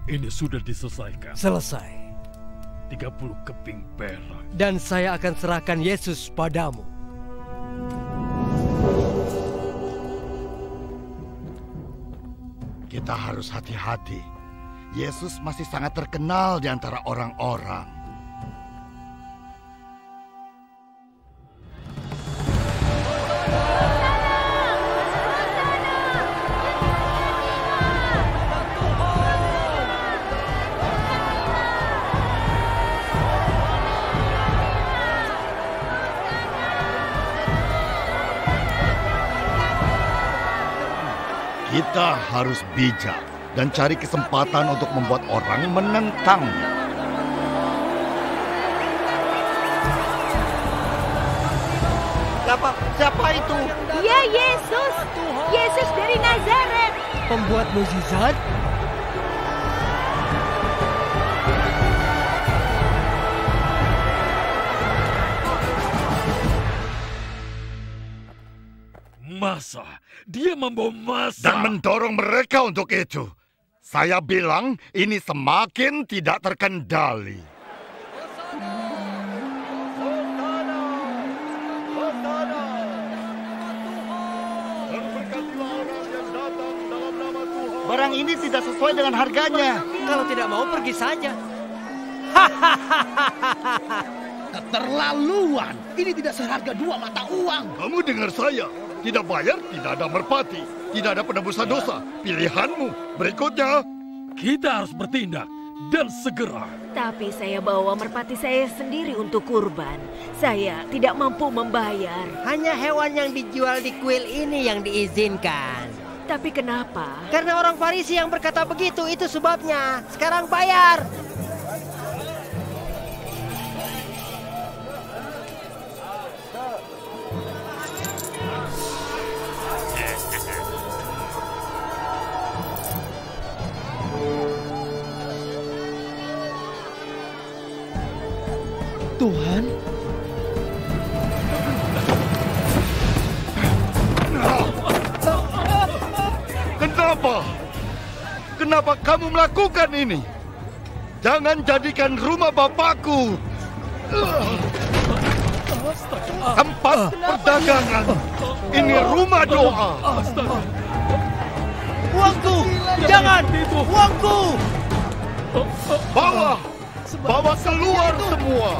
Ini sudah diselesaikan. Selesai. 30 keping perak. Dan saya akan serahkan Yesus padamu. Kita harus hati-hati. Yesus masih sangat terkenal di antara orang-orang. Kita harus bijak dan cari kesempatan untuk membuat orang menentangnya. Siapa itu? Dia Yesus. Yesus dari Nazaret. Pembuat mukjizat? Masa? Dia membawa massa. Dan mendorong mereka untuk itu. Saya bilang ini semakin tidak terkendali. Barang ini tidak sesuai dengan harganya. Kalau tidak mau pergi saja. Keterlaluan. Ini tidak seharga 2 mata uang. Kamu dengar saya. Tidak bayar, tidak ada merpati. Tidak ada penebusan dosa. Pilihanmu. Berikutnya. Kita harus bertindak. Dan segera. Tapi saya bawa merpati saya sendiri untuk kurban. Saya tidak mampu membayar. Hanya hewan yang dijual di kuil ini yang diizinkan. Tapi kenapa? Karena orang Farisi yang berkata begitu, itu sebabnya. Sekarang bayar. Tuhan, Kenapa kamu melakukan ini? Jangan jadikan rumah Bapakku tempat perdagangan. Ini rumah doa. Uangku! Jangan! Uangku! Bawa keluar semua.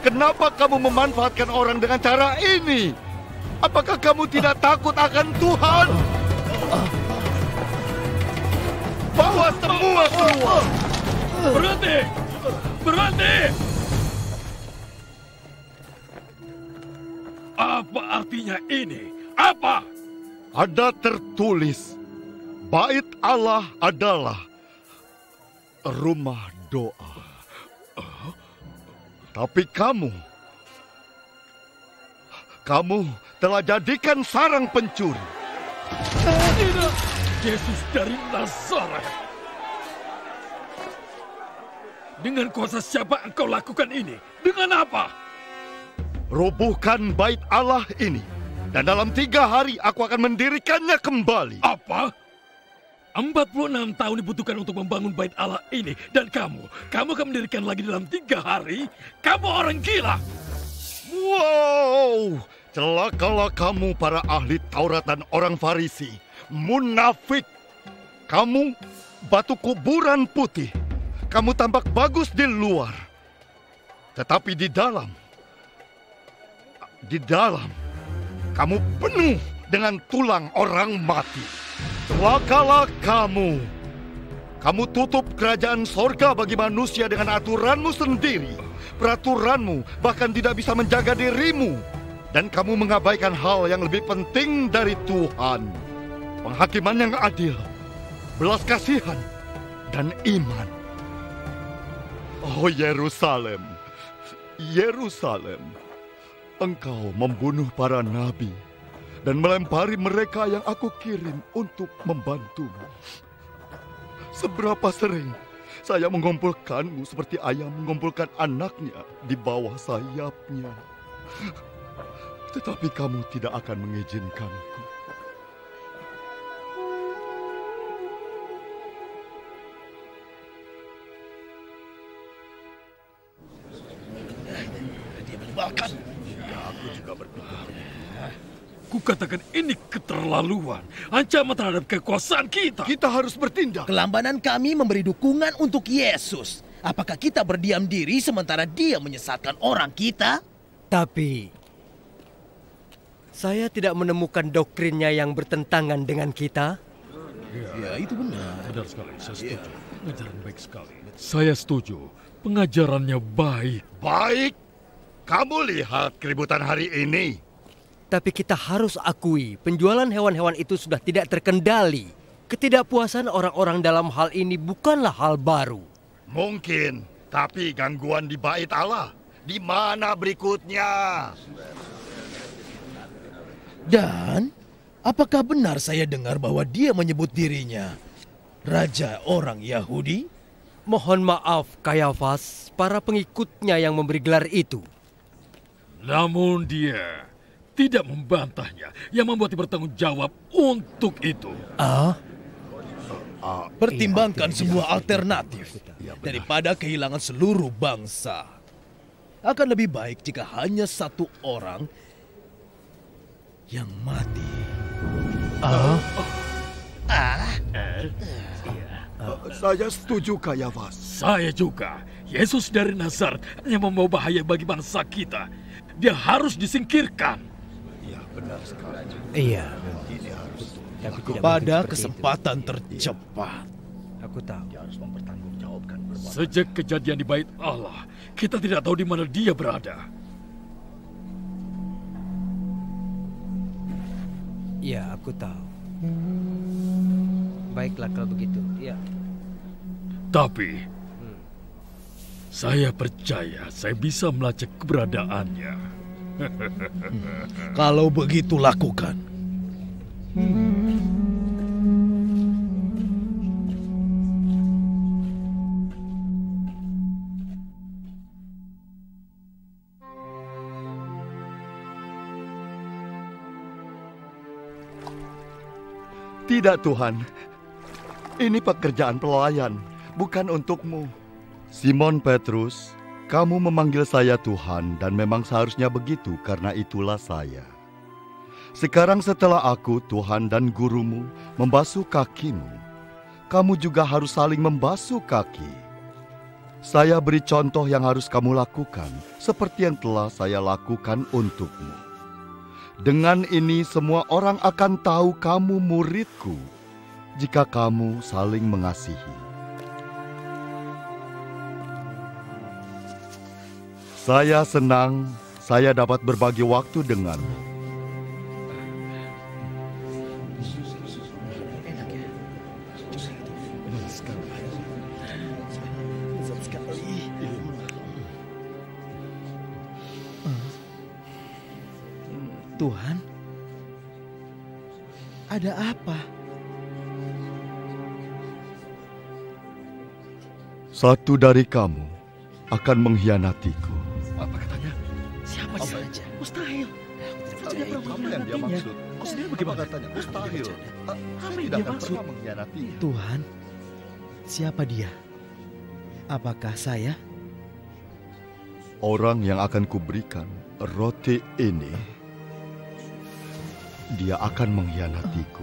Kenapa kamu memanfaatkan orang dengan cara ini? Apakah kamu tidak takut akan Tuhan? Bawa semua keluar. Berhenti! Berhenti! Apa artinya ini? Apa? Ada tertulis, Bait Allah adalah rumah doa. Tapi kamu telah jadikan sarang pencuri. Tidak, Yesus dari Nazaret. Dengan kuasa siapa engkau lakukan ini? Dengan apa? Robohkan bait Allah ini, dan dalam 3 hari aku akan mendirikannya kembali. Apa? 46 tahun dibutuhkan untuk membangun bait Allah ini. Dan kamu akan mendirikan lagi dalam 3 hari? Kamu orang gila! Wow! Celakalah kamu para ahli Taurat dan orang Farisi. Munafik! Kamu batu kuburan putih. Kamu tampak bagus di luar. Tetapi di dalam, kamu penuh dengan tulang orang mati. Celakalah kamu. Kamu tutup kerajaan sorga bagi manusia dengan aturanmu sendiri. Peraturanmu bahkan tidak bisa menjaga dirimu. Dan kamu mengabaikan hal yang lebih penting dari Tuhan. Penghakiman yang adil, belas kasihan, dan iman. Oh Yerusalem, Yerusalem, Engkau membunuh para nabi dan melempari mereka yang aku kirim untuk membantumu. Seberapa sering saya mengumpulkanmu seperti ayam mengumpulkan anaknya di bawah sayapnya. Tetapi kamu tidak akan mengizinkanku. Dia menyebalkan. Aku juga berpikir. Kukatakan ini keterlaluan, ancaman terhadap kekuasaan kita. Kita harus bertindak. Kelambanan kami memberi dukungan untuk Yesus. Apakah kita berdiam diri sementara dia menyesatkan orang kita? Tapi saya tidak menemukan doktrinnya yang bertentangan dengan kita. Ya, itu benar. Benar sekali, saya setuju. Pengajaran baik sekali. Saya setuju, pengajarannya baik. Baik, kamu lihat keributan hari ini. Tapi kita harus akui, penjualan hewan-hewan itu sudah tidak terkendali. Ketidakpuasan orang-orang dalam hal ini bukanlah hal baru. Mungkin, tapi gangguan di bait Allah. Di mana berikutnya? Dan, apakah benar saya dengar bahwa dia menyebut dirinya Raja orang Yahudi? Mohon maaf, Kayafas, para pengikutnya yang memberi gelar itu. Namun dia tidak membantahnya, yang membuatnya bertanggung jawab untuk itu. Pertimbangkan sebuah alternatif daripada kehilangan seluruh bangsa. Akan lebih baik jika hanya satu orang yang mati. Saya setuju, Kayafas. Saya juga. Yesus dari Nazaret hanya membawa bahaya bagi bangsa kita. Dia harus disingkirkan. Ya, benar sekali. Iya. Ini harus. Pada kesempatan tercepat. Aku tahu. Dia harus mempertanggungjawabkan berbagai. Sejak kejadian di bait Allah, kita tidak tahu di mana dia berada. Ya, aku tahu. Baiklah kalau begitu. Ya. Tapi saya percaya saya bisa melacak keberadaannya. Kalau begitu lakukan. Tidak, Tuhan. Ini pekerjaan pelayan, bukan untukmu. Simon Petrus, kamu memanggil saya Tuhan dan memang seharusnya begitu karena itulah saya. Sekarang setelah aku, Tuhan dan gurumu, membasuh kakimu, kamu juga harus saling membasuh kaki. Saya beri contoh yang harus kamu lakukan, seperti yang telah saya lakukan untukmu. Dengan ini semua orang akan tahu kamu muridku, jika kamu saling mengasihi. Saya senang saya dapat berbagi waktu denganmu. Tuhan, ada apa? Satu dari kamu akan mengkhianatiku. Apa katanya? Siapa saja? Mustahil. Kamu yang dia maksud. Maksudnya bagaimana? Katanya mustahil. Apa yang dia maksud? Mengkhianatinya. Tuhan, siapa dia? Apakah saya? Orang yang akan kuberikan roti ini, dia akan mengkhianatiku.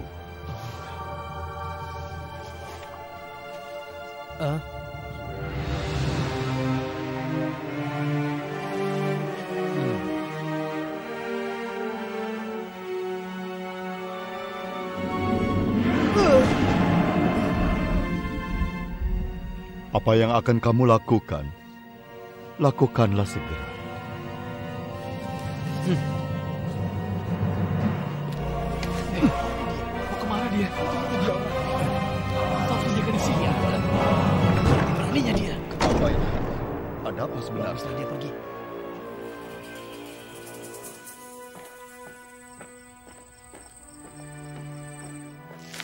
Apa yang akan kamu lakukan, lakukanlah segera. Mau kemana dia? Harus menjaga di sini. Beraninya dia. Apa ini? Ada apa sebenarnya? Dia pergi.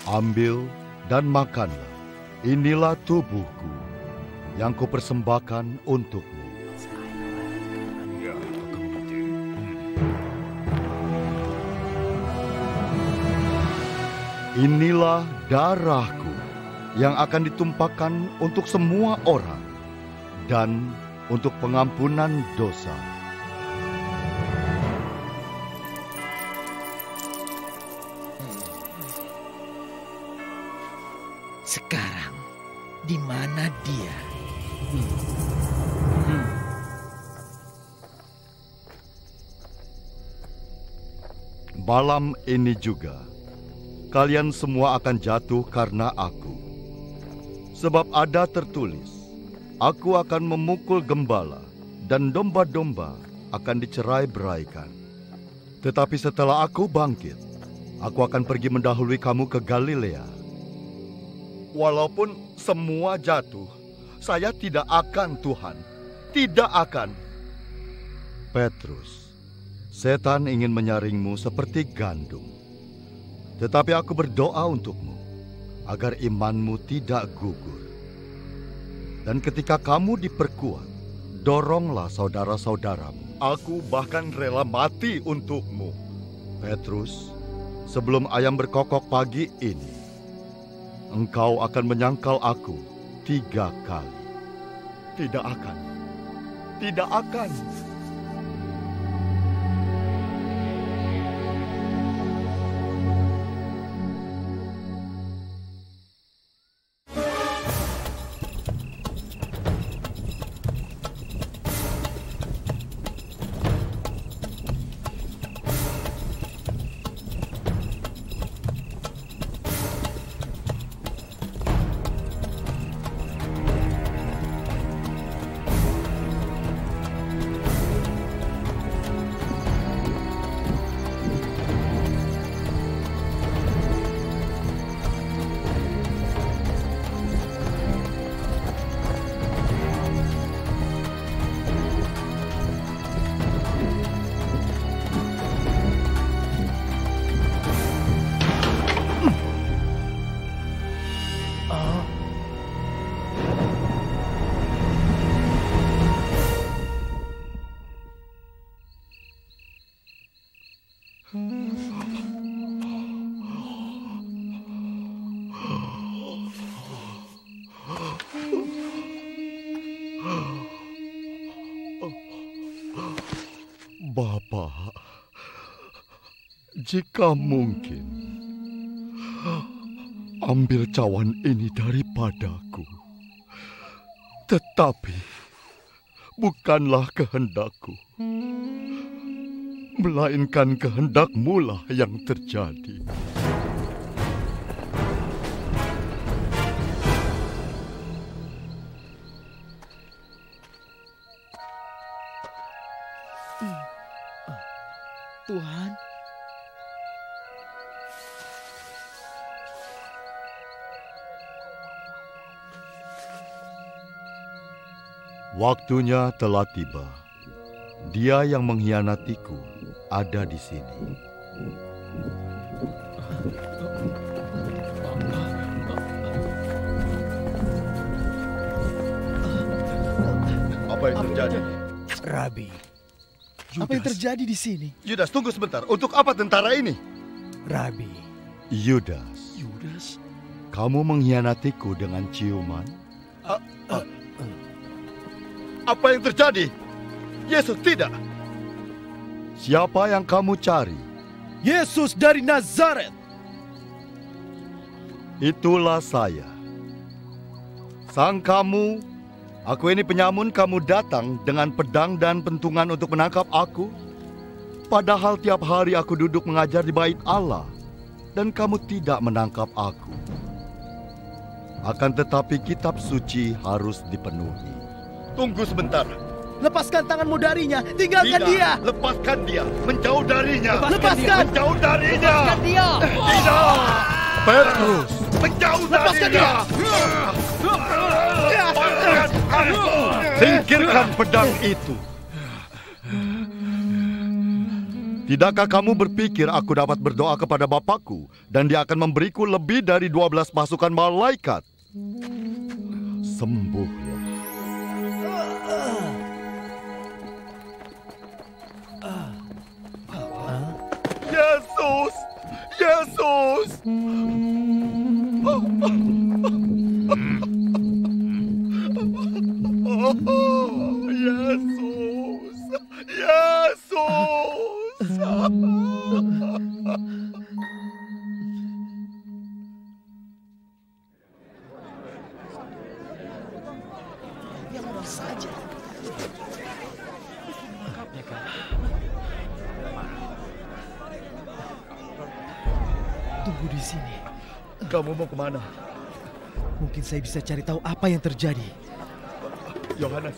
Ambil dan makanlah. Inilah tubuhku yang kupersembahkan untukmu. Inilah darahku yang akan ditumpahkan untuk semua orang dan untuk pengampunan dosa. Sekarang, di mana dia? Malam ini juga, kalian semua akan jatuh karena aku. Sebab ada tertulis, aku akan memukul gembala dan domba-domba akan dicerai-beraikan. Tetapi setelah aku bangkit, aku akan pergi mendahului kamu ke Galilea. Walaupun semua jatuh, saya tidak akan, Tuhan. Tidak akan. Petrus, setan ingin menyaringmu seperti gandum. Tetapi aku berdoa untukmu, agar imanmu tidak gugur. Dan ketika kamu diperkuat, doronglah saudara-saudaramu. Aku bahkan rela mati untukmu. Petrus, sebelum ayam berkokok pagi ini, engkau akan menyangkal aku 3 kali. Tidak akan. Tidak akan. Bapak, jika mungkin, ambil cawan ini daripadaku. Tetapi bukanlah kehendakku, melainkan kehendak-Mu lah yang terjadi. Tuhan. Waktunya telah tiba. Dia yang mengkhianatiku ada di sini. Apa yang terjadi? Rabi, apa yang terjadi di sini? Yudas, tunggu sebentar. Untuk apa tentara ini? Rabi. Yudas. Yudas? Kamu mengkhianatiku dengan ciuman? Apa yang terjadi? Yesus, tidak. Siapa yang kamu cari? Yesus dari Nazaret. Itulah saya. Sangkamu, aku ini penyamun, kamu datang dengan pedang dan pentungan untuk menangkap aku? Padahal tiap hari aku duduk mengajar di bait Allah, dan kamu tidak menangkap aku. Akan tetapi kitab suci harus dipenuhi. Tunggu sebentar. Lepaskan tanganmu darinya, tinggalkan dia. Lepaskan dia, menjauh darinya. Lepaskan. Menjauh darinya. Lepaskan dia. Tidak. Petrus, menjauh Lepaskan darinya. Singkirkan pedang itu. Tidakkah kamu berpikir aku dapat berdoa kepada Bapakku dan dia akan memberiku lebih dari 12 pasukan malaikat? Sembuhlah. Yesus! Yesus! Yesus! Yesus! Yang benar saja. Tunggu di sini. Kamu mau kemana? Mungkin saya bisa cari tahu apa yang terjadi. Yohanes.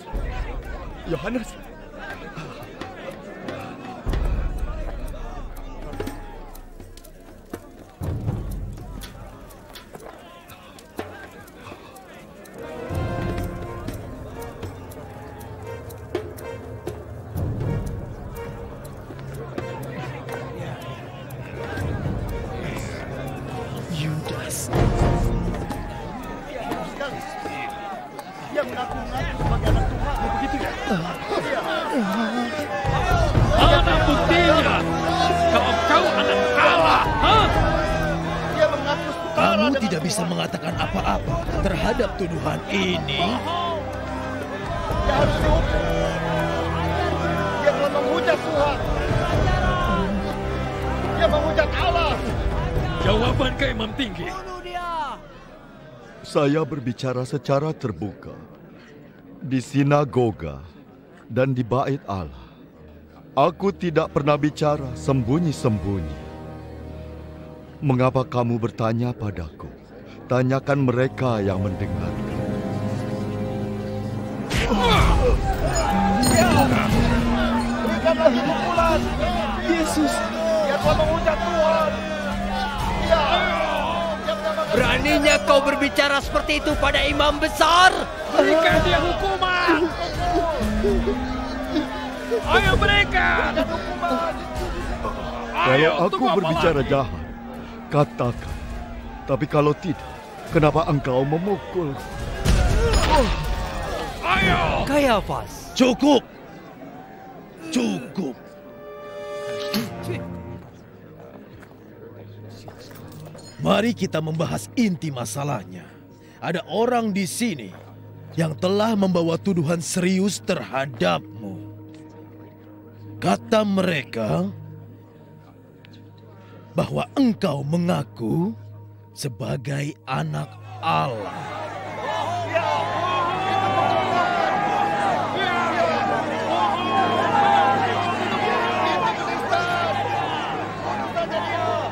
Yohanes. Yudas. Dia mengaku-ngaku sebagai anak Tuhan. Begitu ya? Mana buktinya? Kalau kau anak Allah, hah? Dia mengaku Kamu tidak bisa mengatakan apa-apa terhadap tuduhan ini. Dia harus dihukum. Dia telah menghujat Tuhan. Dia menghujat Allah. Jawaban ke Imam Tinggi. Saya berbicara secara terbuka di sinagoga dan di bait Allah. Aku tidak pernah bicara sembunyi-sembunyi. Mengapa kamu bertanya padaku? Tanyakan mereka yang mendengarkan. Berikan lagi pukulan. Yesus. Dia telah menghujat Tuhan. Beraninya kau berbicara seperti itu pada imam besar? Berikan dia hukuman. Ayo berikan. Kalau aku berbicara jahat, katakan. Tapi kalau tidak, kenapa engkau memukul? Ayo. Kayafas. Cukup. Cukup. Mari kita membahas inti masalahnya. Ada orang di sini yang telah membawa tuduhan serius terhadapmu. Kata mereka bahwa engkau mengaku sebagai anak Allah.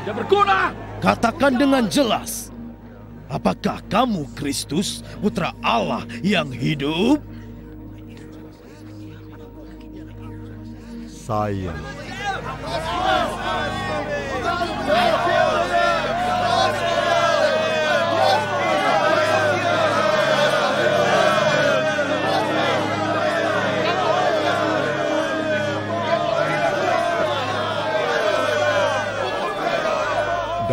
Dia berguna. Katakan dengan jelas, apakah kamu Kristus, putra Allah yang hidup? Saya.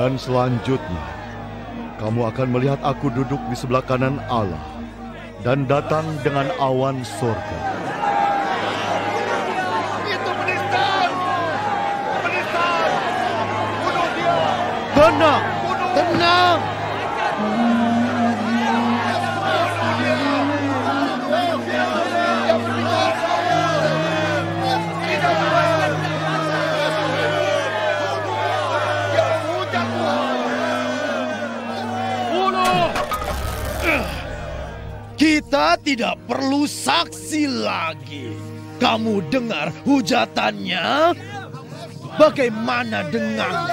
Dan selanjutnya, kamu akan melihat aku duduk di sebelah kanan Allah dan datang dengan awan surga. Itu penistaan! Penistaan! Bunuh dia! Tenang! Tenang! Kita tidak perlu saksi lagi. Kamu dengar hujatannya? Bagaimana dengan?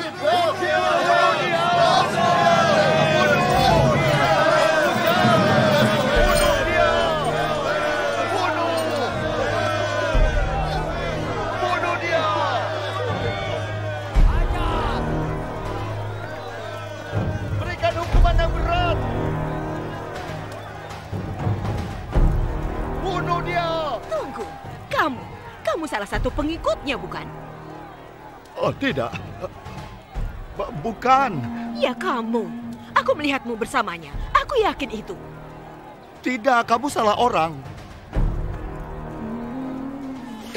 Berikan hukuman yang berat! Bunuh dia! Tunggu, kamu salah satu pengikutnya bukan? Oh, tidak. Bukan. Ya kamu. Aku melihatmu bersamanya. Aku yakin itu. Tidak, kamu salah orang.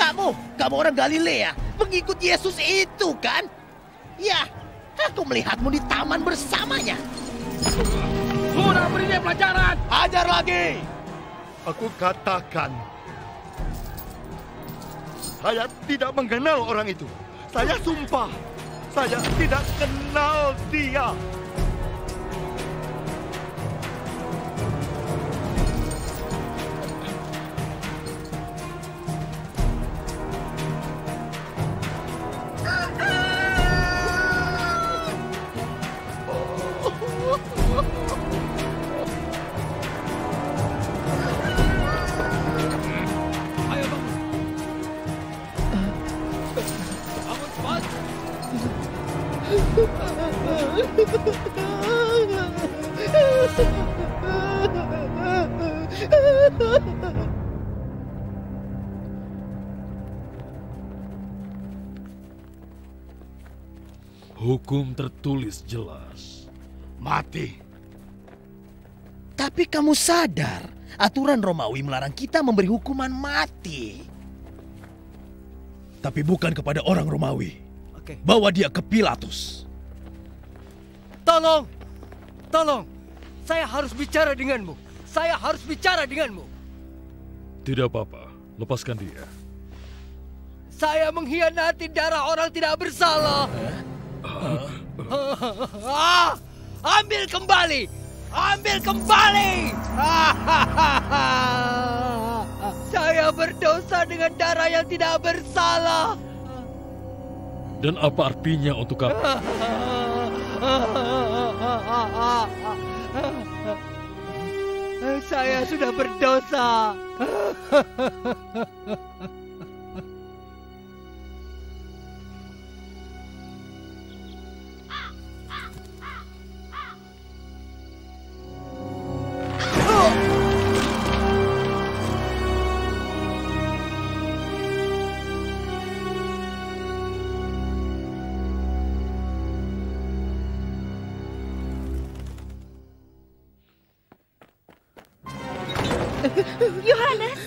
Kamu orang Galilea, pengikut Yesus itu kan? Ya, aku melihatmu di taman bersamanya. Sudah beri dia pelajaran. Ajar lagi. Aku katakan, saya tidak mengenal orang itu. Saya sumpah, saya tidak kenal dia. Hukum tertulis jelas. Mati. Tapi kamu sadar, aturan Romawi melarang kita memberi hukuman mati. Tapi bukan kepada orang Romawi. Oke. Bawa dia ke Pilatus. Tolong! Tolong! Saya harus bicara denganmu. Saya harus bicara denganmu. Tidak apa-apa, lepaskan dia. Saya mengkhianati darah orang tidak bersalah. Ambil kembali! Ambil kembali! Saya berdosa dengan darah yang tidak bersalah. Dan apa artinya untuk kamu? Saya sudah berdosa. Yohanes!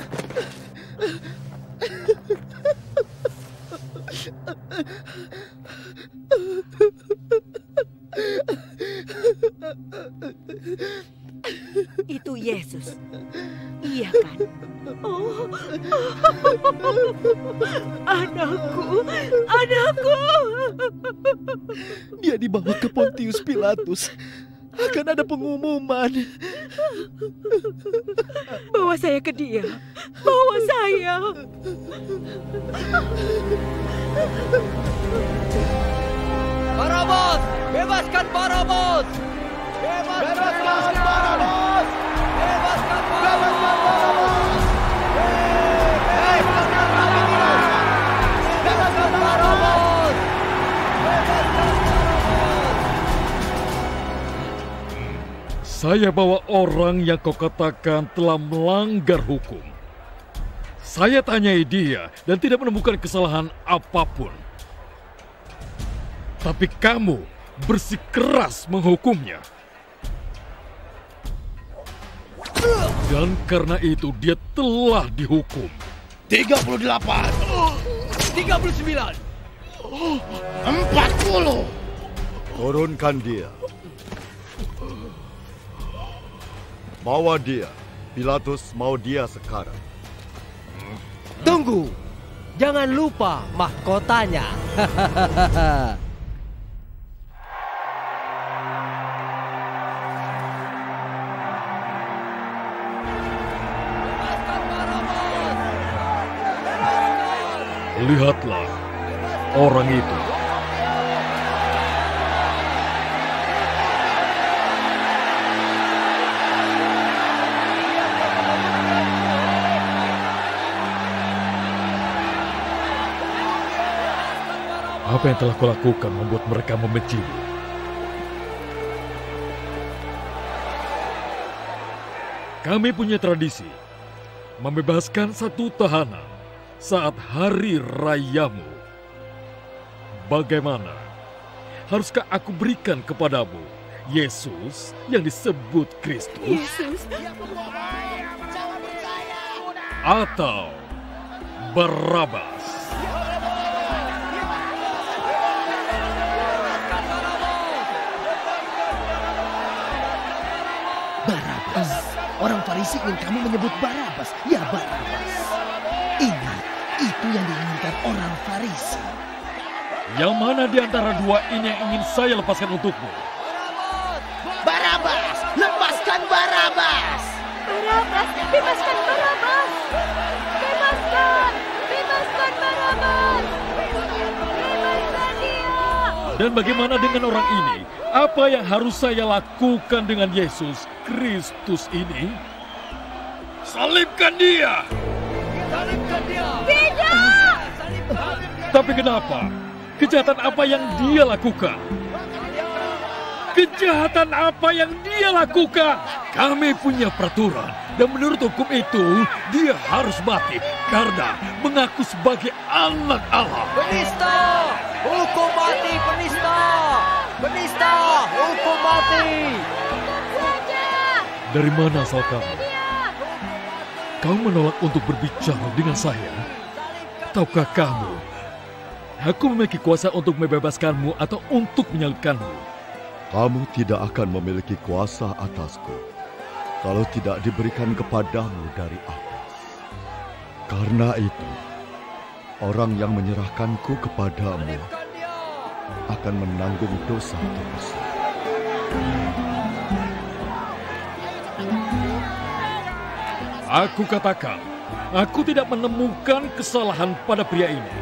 Itu Yesus. Iya kan? Oh. Anakku, anakku. Dia dibawa ke Pontius Pilatus. Akan ada pengumuman. Bawa saya ke dia. Bawa saya. Barabas! Bebaskan Barabas! Bebaskan Barabas! Bebaskan Barabas! Bebaskan Barabas! Bebaskan Barabas! Saya bawa orang yang kau katakan telah melanggar hukum. Saya tanyai dia dan tidak menemukan kesalahan apapun. Tapi kamu bersikeras menghukumnya. Dan karena itu dia telah dihukum. 38. 39. 40. Turunkan dia. Bawa dia. Pilatus mau dia sekarang. Tunggu. Jangan lupa mahkotanya. Lihatlah orang itu. Apa yang telah kau lakukan membuat mereka membencimu? Kami punya tradisi membebaskan satu tahanan saat hari rayamu. Bagaimana? Haruskah aku berikan kepadamu Yesus yang disebut Kristus? Yesus. Atau Barabas? Barabas. Orang Farisi ingin kamu menyebut Barabas. Ya, Barabas. Ingat, itu yang diinginkan orang Farisi. Yang mana di antara dua ini yang ingin saya lepaskan untukmu? Barabas! Lepaskan Barabas! Barabas, bebaskan Barabas. Bebaskan, bebaskan Barabas. Bebaskan dia. Dan bagaimana dengan orang ini? Apa yang harus saya lakukan dengan Yesus Kristus ini? Salibkan dia! Salibkan dia! Tidak! Tapi kenapa? Kejahatan apa yang dia lakukan? Kejahatan apa yang dia lakukan? Kami punya peraturan, dan menurut hukum itu, dia harus mati karena mengaku sebagai anak Allah. Penista! Hukum mati penista! Penista! Hukum mati! Dari mana asal kamu? Kau menolak untuk berbicara dengan saya? Tahukah kamu, aku memiliki kuasa untuk membebaskanmu atau untuk menyalibkanmu? Kamu tidak akan memiliki kuasa atasku kalau tidak diberikan kepadamu dari atas. Karena itu, orang yang menyerahkanku kepadamu akan menanggung dosa terbesar. Aku katakan, aku tidak menemukan kesalahan pada pria ini.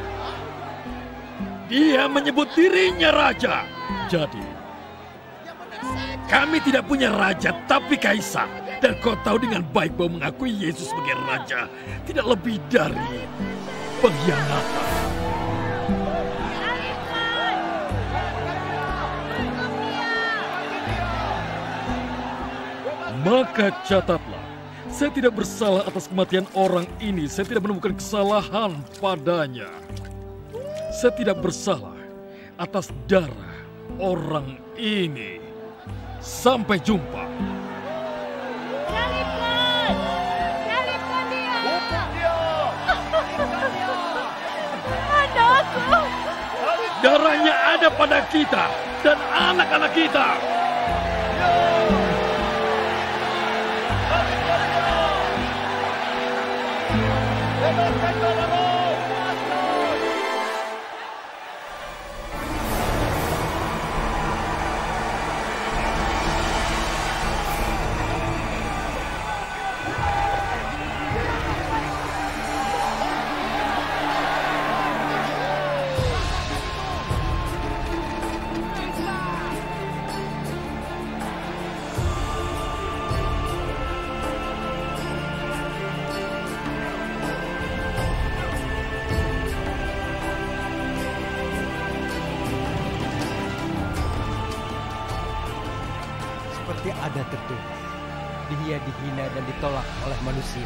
Dia menyebut dirinya raja. Jadi, kami tidak punya raja, tapi kaisar. Dan kau tahu dengan baik bahwa mengakui Yesus sebagai raja tidak lebih dari pengkhianatan. Maka catatlah, saya tidak bersalah atas kematian orang ini. Saya tidak menemukan kesalahan padanya. Saya tidak bersalah atas darah orang ini. Sampai jumpa. Salibkan! Salibkan dia! Hukum dia! Anakku! Darahnya ada pada kita dan anak-anak kita. Bebaskan Barabas! Seperti ada tertulis, dia dihina dan ditolak oleh manusia.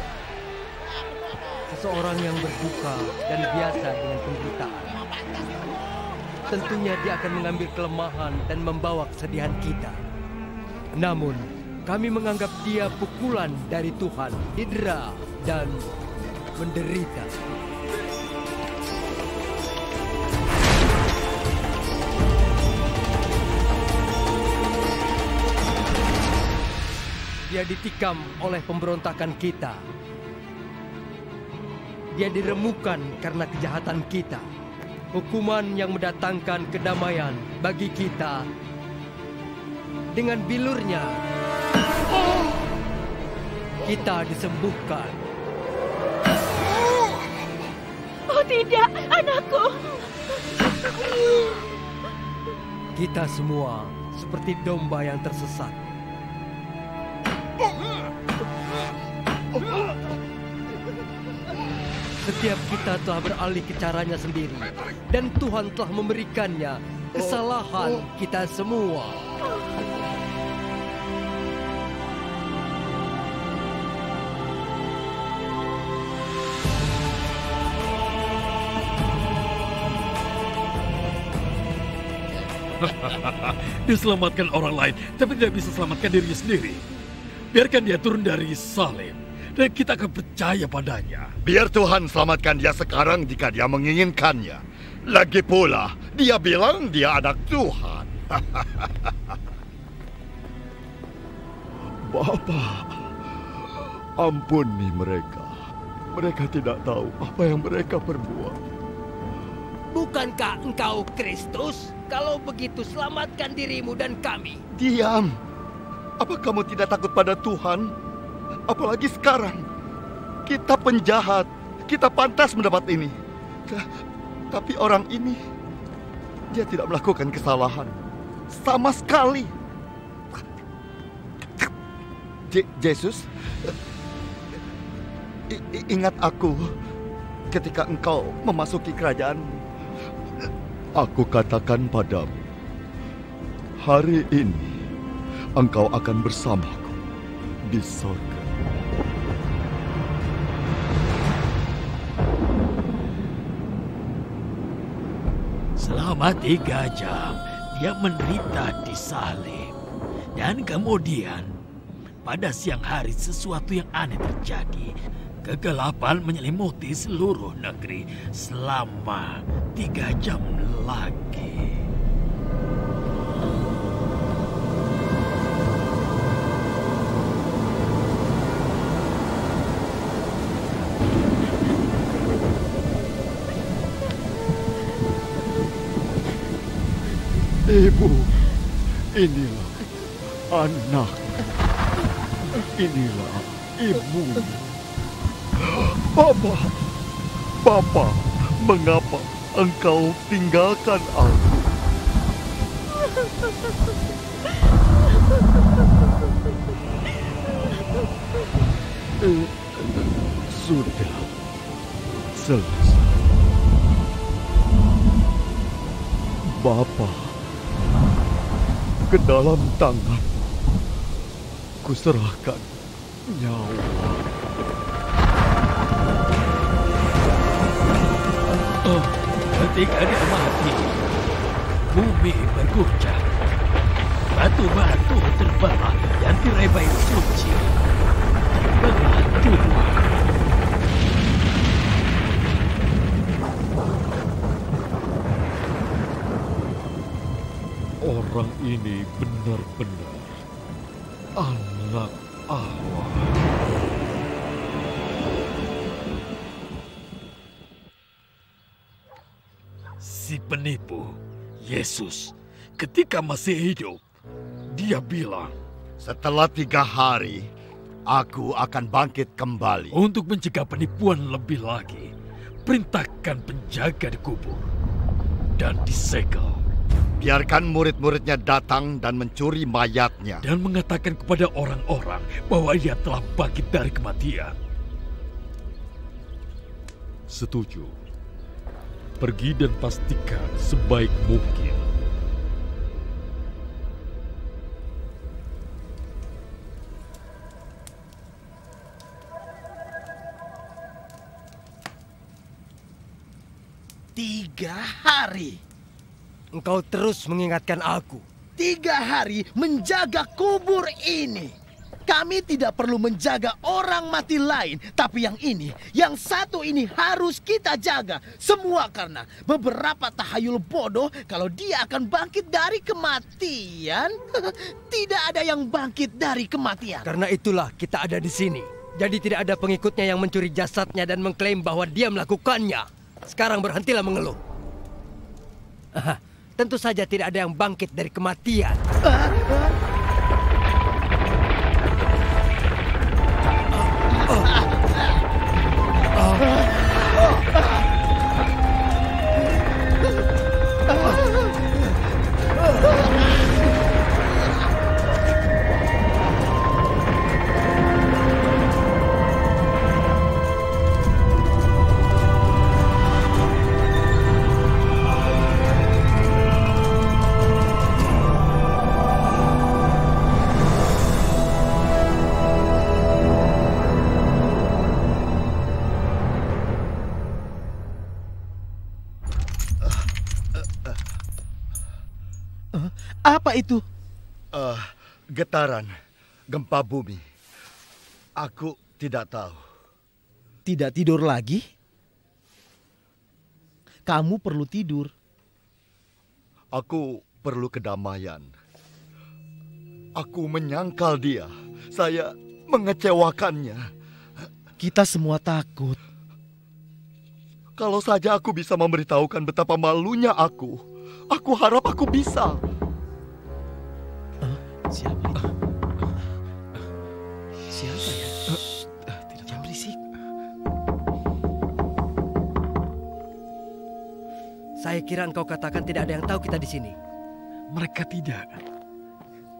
Seseorang yang berduka dan biasa dengan penderitaan. Tentunya dia akan mengambil kelemahan dan membawa kesedihan kita. Namun, kami menganggap dia pukulan dari Tuhan, didera dan menderita. Dia ditikam oleh pemberontakan kita. Dia diremukan karena kejahatan kita. Hukuman yang mendatangkan kedamaian bagi kita. Dengan bilurnya, kita disembuhkan. Oh tidak, anakku. Kita semua seperti domba yang tersesat. Setiap kita telah beralih ke caranya sendiri, dan Tuhan telah memberikannya kesalahan kita semua. Dia selamatkan orang lain, tapi tidak bisa selamatkan dirinya sendiri. Biarkan dia turun dari salib, dan kita akan percaya padanya. Biar Tuhan selamatkan dia sekarang jika dia menginginkannya. Lagi pula, dia bilang dia anak Tuhan. Bapa, ampuni mereka. Mereka tidak tahu apa yang mereka perbuat. Bukankah engkau Kristus? Kalau begitu selamatkan dirimu dan kami. Diam. Apa kamu tidak takut pada Tuhan? Apalagi sekarang. Kita penjahat. Kita pantas mendapat ini. Tapi orang ini, dia tidak melakukan kesalahan. Sama sekali. Yesus, ingat aku ketika engkau memasuki kerajaanmu. Aku katakan padamu, hari ini engkau akan bersamaku di sorga. Selama 3 jam, dia menderita di salib. Dan kemudian, pada siang hari sesuatu yang aneh terjadi. Kegelapan menyelimuti seluruh negeri selama 3 jam lagi. Ibu, inilah anak. Inilah ibu. Papa, mengapa engkau tinggalkan aku? Sudah selesai. Bapa, ke dalam tangan kuserahkan nyawa. Ketika dia mati, bumi berguncang. Batu-batu terbelah dan tirai bait suci terbelah 2. Orang ini benar-benar anak Allah. Si penipu, Yesus, ketika masih hidup, dia bilang, setelah 3 hari, aku akan bangkit kembali. Untuk mencegah penipuan lebih lagi, perintahkan penjaga dikubur dan disegel. Biarkan murid-muridnya datang dan mencuri mayatnya. Dan mengatakan kepada orang-orang bahwa dia telah bangkit dari kematian. Setuju. Pergi dan pastikan sebaik mungkin. Tiga hari. Engkau terus mengingatkan aku. 3 hari menjaga kubur ini. Kami tidak perlu menjaga orang mati lain, tapi yang satu ini harus kita jaga. Semua karena beberapa tahayul bodoh kalau dia akan bangkit dari kematian. Tidak ada yang bangkit dari kematian. Karena itulah kita ada di sini. Jadi tidak ada pengikutnya yang mencuri jasadnya dan mengklaim bahwa dia melakukannya. Sekarang berhentilah mengeluh. Tentu saja tidak ada yang bangkit dari kematian. Apa itu? Getaran, gempa bumi. Aku tidak tahu. Tidak tidur lagi? Kamu perlu tidur. Aku perlu kedamaian. Aku menyangkal dia. Saya mengecewakannya. Kita semua takut. Kalau saja aku bisa memberitahukan betapa malunya aku harap aku bisa. Siapa itu? Siapa ya? Tidak berisik. Saya kira engkau katakan tidak ada yang tahu kita di sini. Mereka tidak.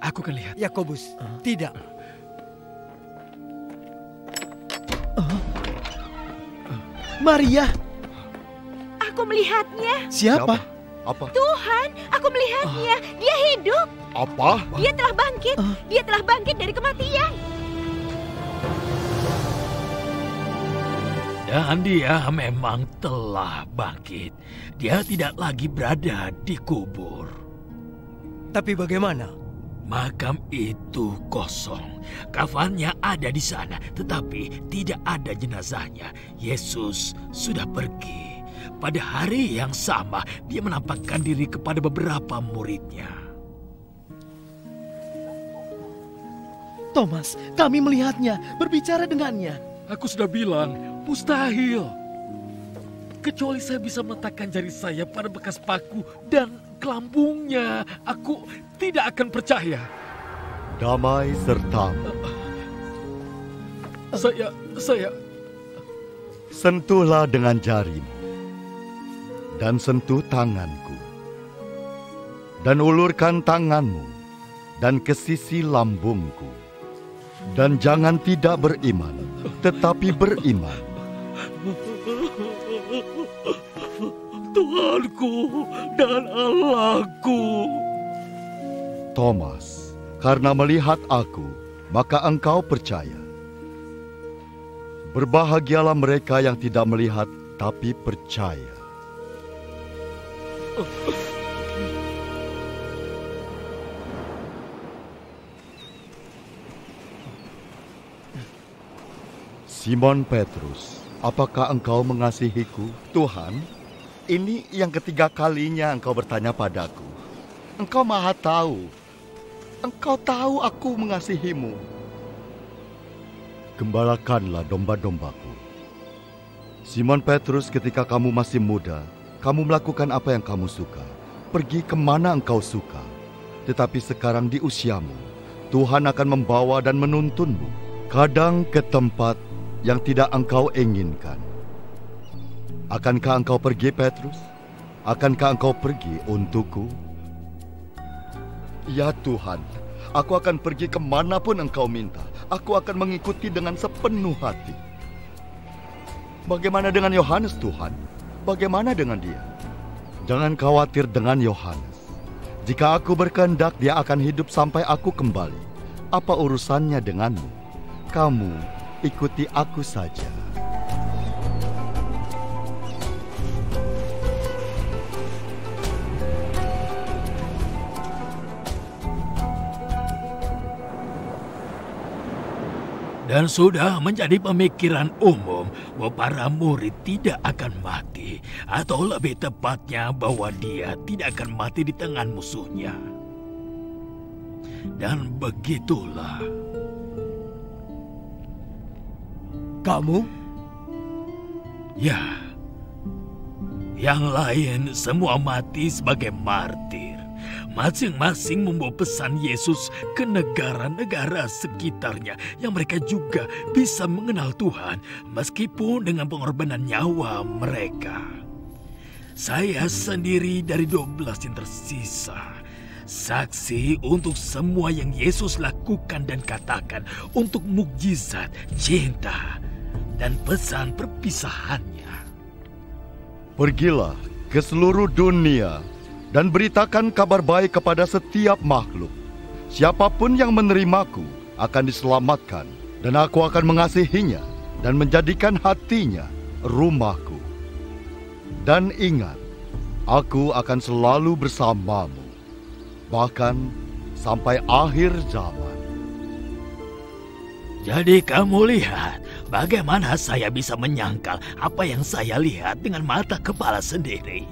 Aku akan lihat. Yakobus, tidak. Maria. Aku melihatnya. Siapa? Apa? Tuhan, aku melihatnya. Dia hidup. Apa? Dia telah bangkit. Dia telah bangkit dari kematian. Dan dia memang telah bangkit. Dia tidak lagi berada di kubur. Tapi bagaimana? Makam itu kosong. Kafannya ada di sana, tetapi tidak ada jenazahnya. Yesus sudah pergi. Pada hari yang sama, dia menampakkan diri kepada beberapa muridnya. Thomas, kami melihatnya, berbicara dengannya. Aku sudah bilang, mustahil. Kecuali saya bisa meletakkan jari saya pada bekas paku dan kelambungnya, aku tidak akan percaya. Damai sertamu. Saya... Sentuhlah dengan jarimu. Dan sentuh tanganku. Dan ulurkan tanganmu. Dan ke sisi lambungku. Dan jangan tidak beriman, tetapi beriman. Tuhanku dan Allahku. Thomas, karena melihat aku, maka engkau percaya. Berbahagialah mereka yang tidak melihat, tapi percaya. Simon Petrus, apakah engkau mengasihiku? Tuhan, ini yang ketiga kalinya engkau bertanya padaku. Engkau maha tahu. Engkau tahu aku mengasihimu. Gembalakanlah domba-dombaku. Simon Petrus, ketika kamu masih muda, kamu melakukan apa yang kamu suka. Pergi kemana engkau suka. Tetapi sekarang di usiamu, Tuhan akan membawa dan menuntunmu. Kadang ke tempat yang tidak engkau inginkan. Akankah engkau pergi, Petrus? Akankah engkau pergi untukku? Ya Tuhan, aku akan pergi kemanapun engkau minta. Aku akan mengikuti dengan sepenuh hati. Bagaimana dengan Yohanes, Tuhan? Bagaimana dengan dia? Jangan khawatir dengan Yohanes. Jika aku berkehendak, dia akan hidup sampai aku kembali. Apa urusannya denganmu? Kamu ikuti aku saja. Dan sudah menjadi pemikiran umum bahwa para murid tidak akan mati. Atau lebih tepatnya bahwa dia tidak akan mati di tangan musuhnya. Dan begitulah. Kamu? Ya. Yang lain semua mati sebagai martir. Masing-masing membawa pesan Yesus ke negara-negara sekitarnya yang mereka juga bisa mengenal Tuhan meskipun dengan pengorbanan nyawa mereka. Saya sendiri dari 12 yang tersisa, saksi untuk semua yang Yesus lakukan dan katakan untuk mukjizat, cinta, dan pesan perpisahannya. Pergilah ke seluruh dunia dan beritakan kabar baik kepada setiap makhluk. Siapapun yang menerimaku akan diselamatkan, dan aku akan mengasihinya dan menjadikan hatinya rumahku. Dan ingat, aku akan selalu bersamamu bahkan sampai akhir zaman. Jadi kamu lihat bagaimana saya bisa menyangkal apa yang saya lihat dengan mata kepala sendiri.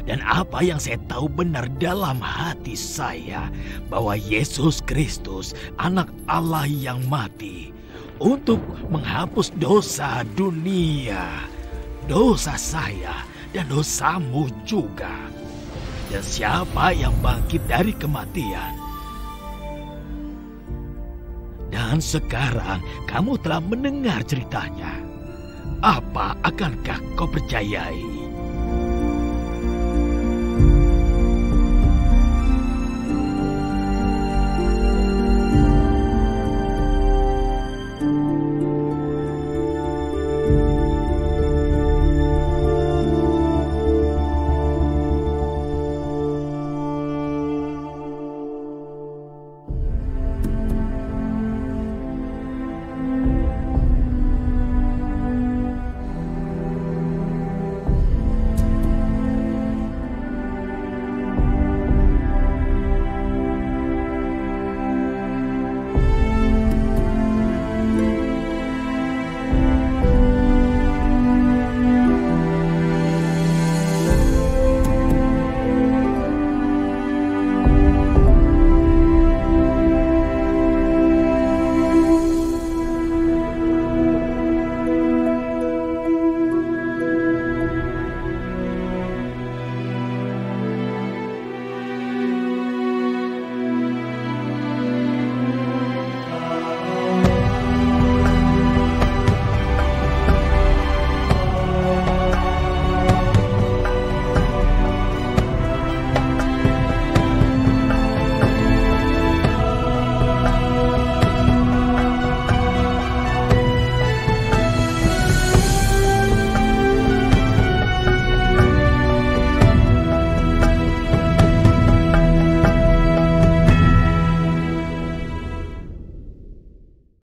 Dan apa yang saya tahu benar dalam hati saya, bahwa Yesus Kristus, anak Allah yang mati, untuk menghapus dosa dunia, dosa saya dan dosamu juga. Dan siapa yang bangkit dari kematian? Dan sekarang kamu telah mendengar ceritanya. Apa akankah kau percayai?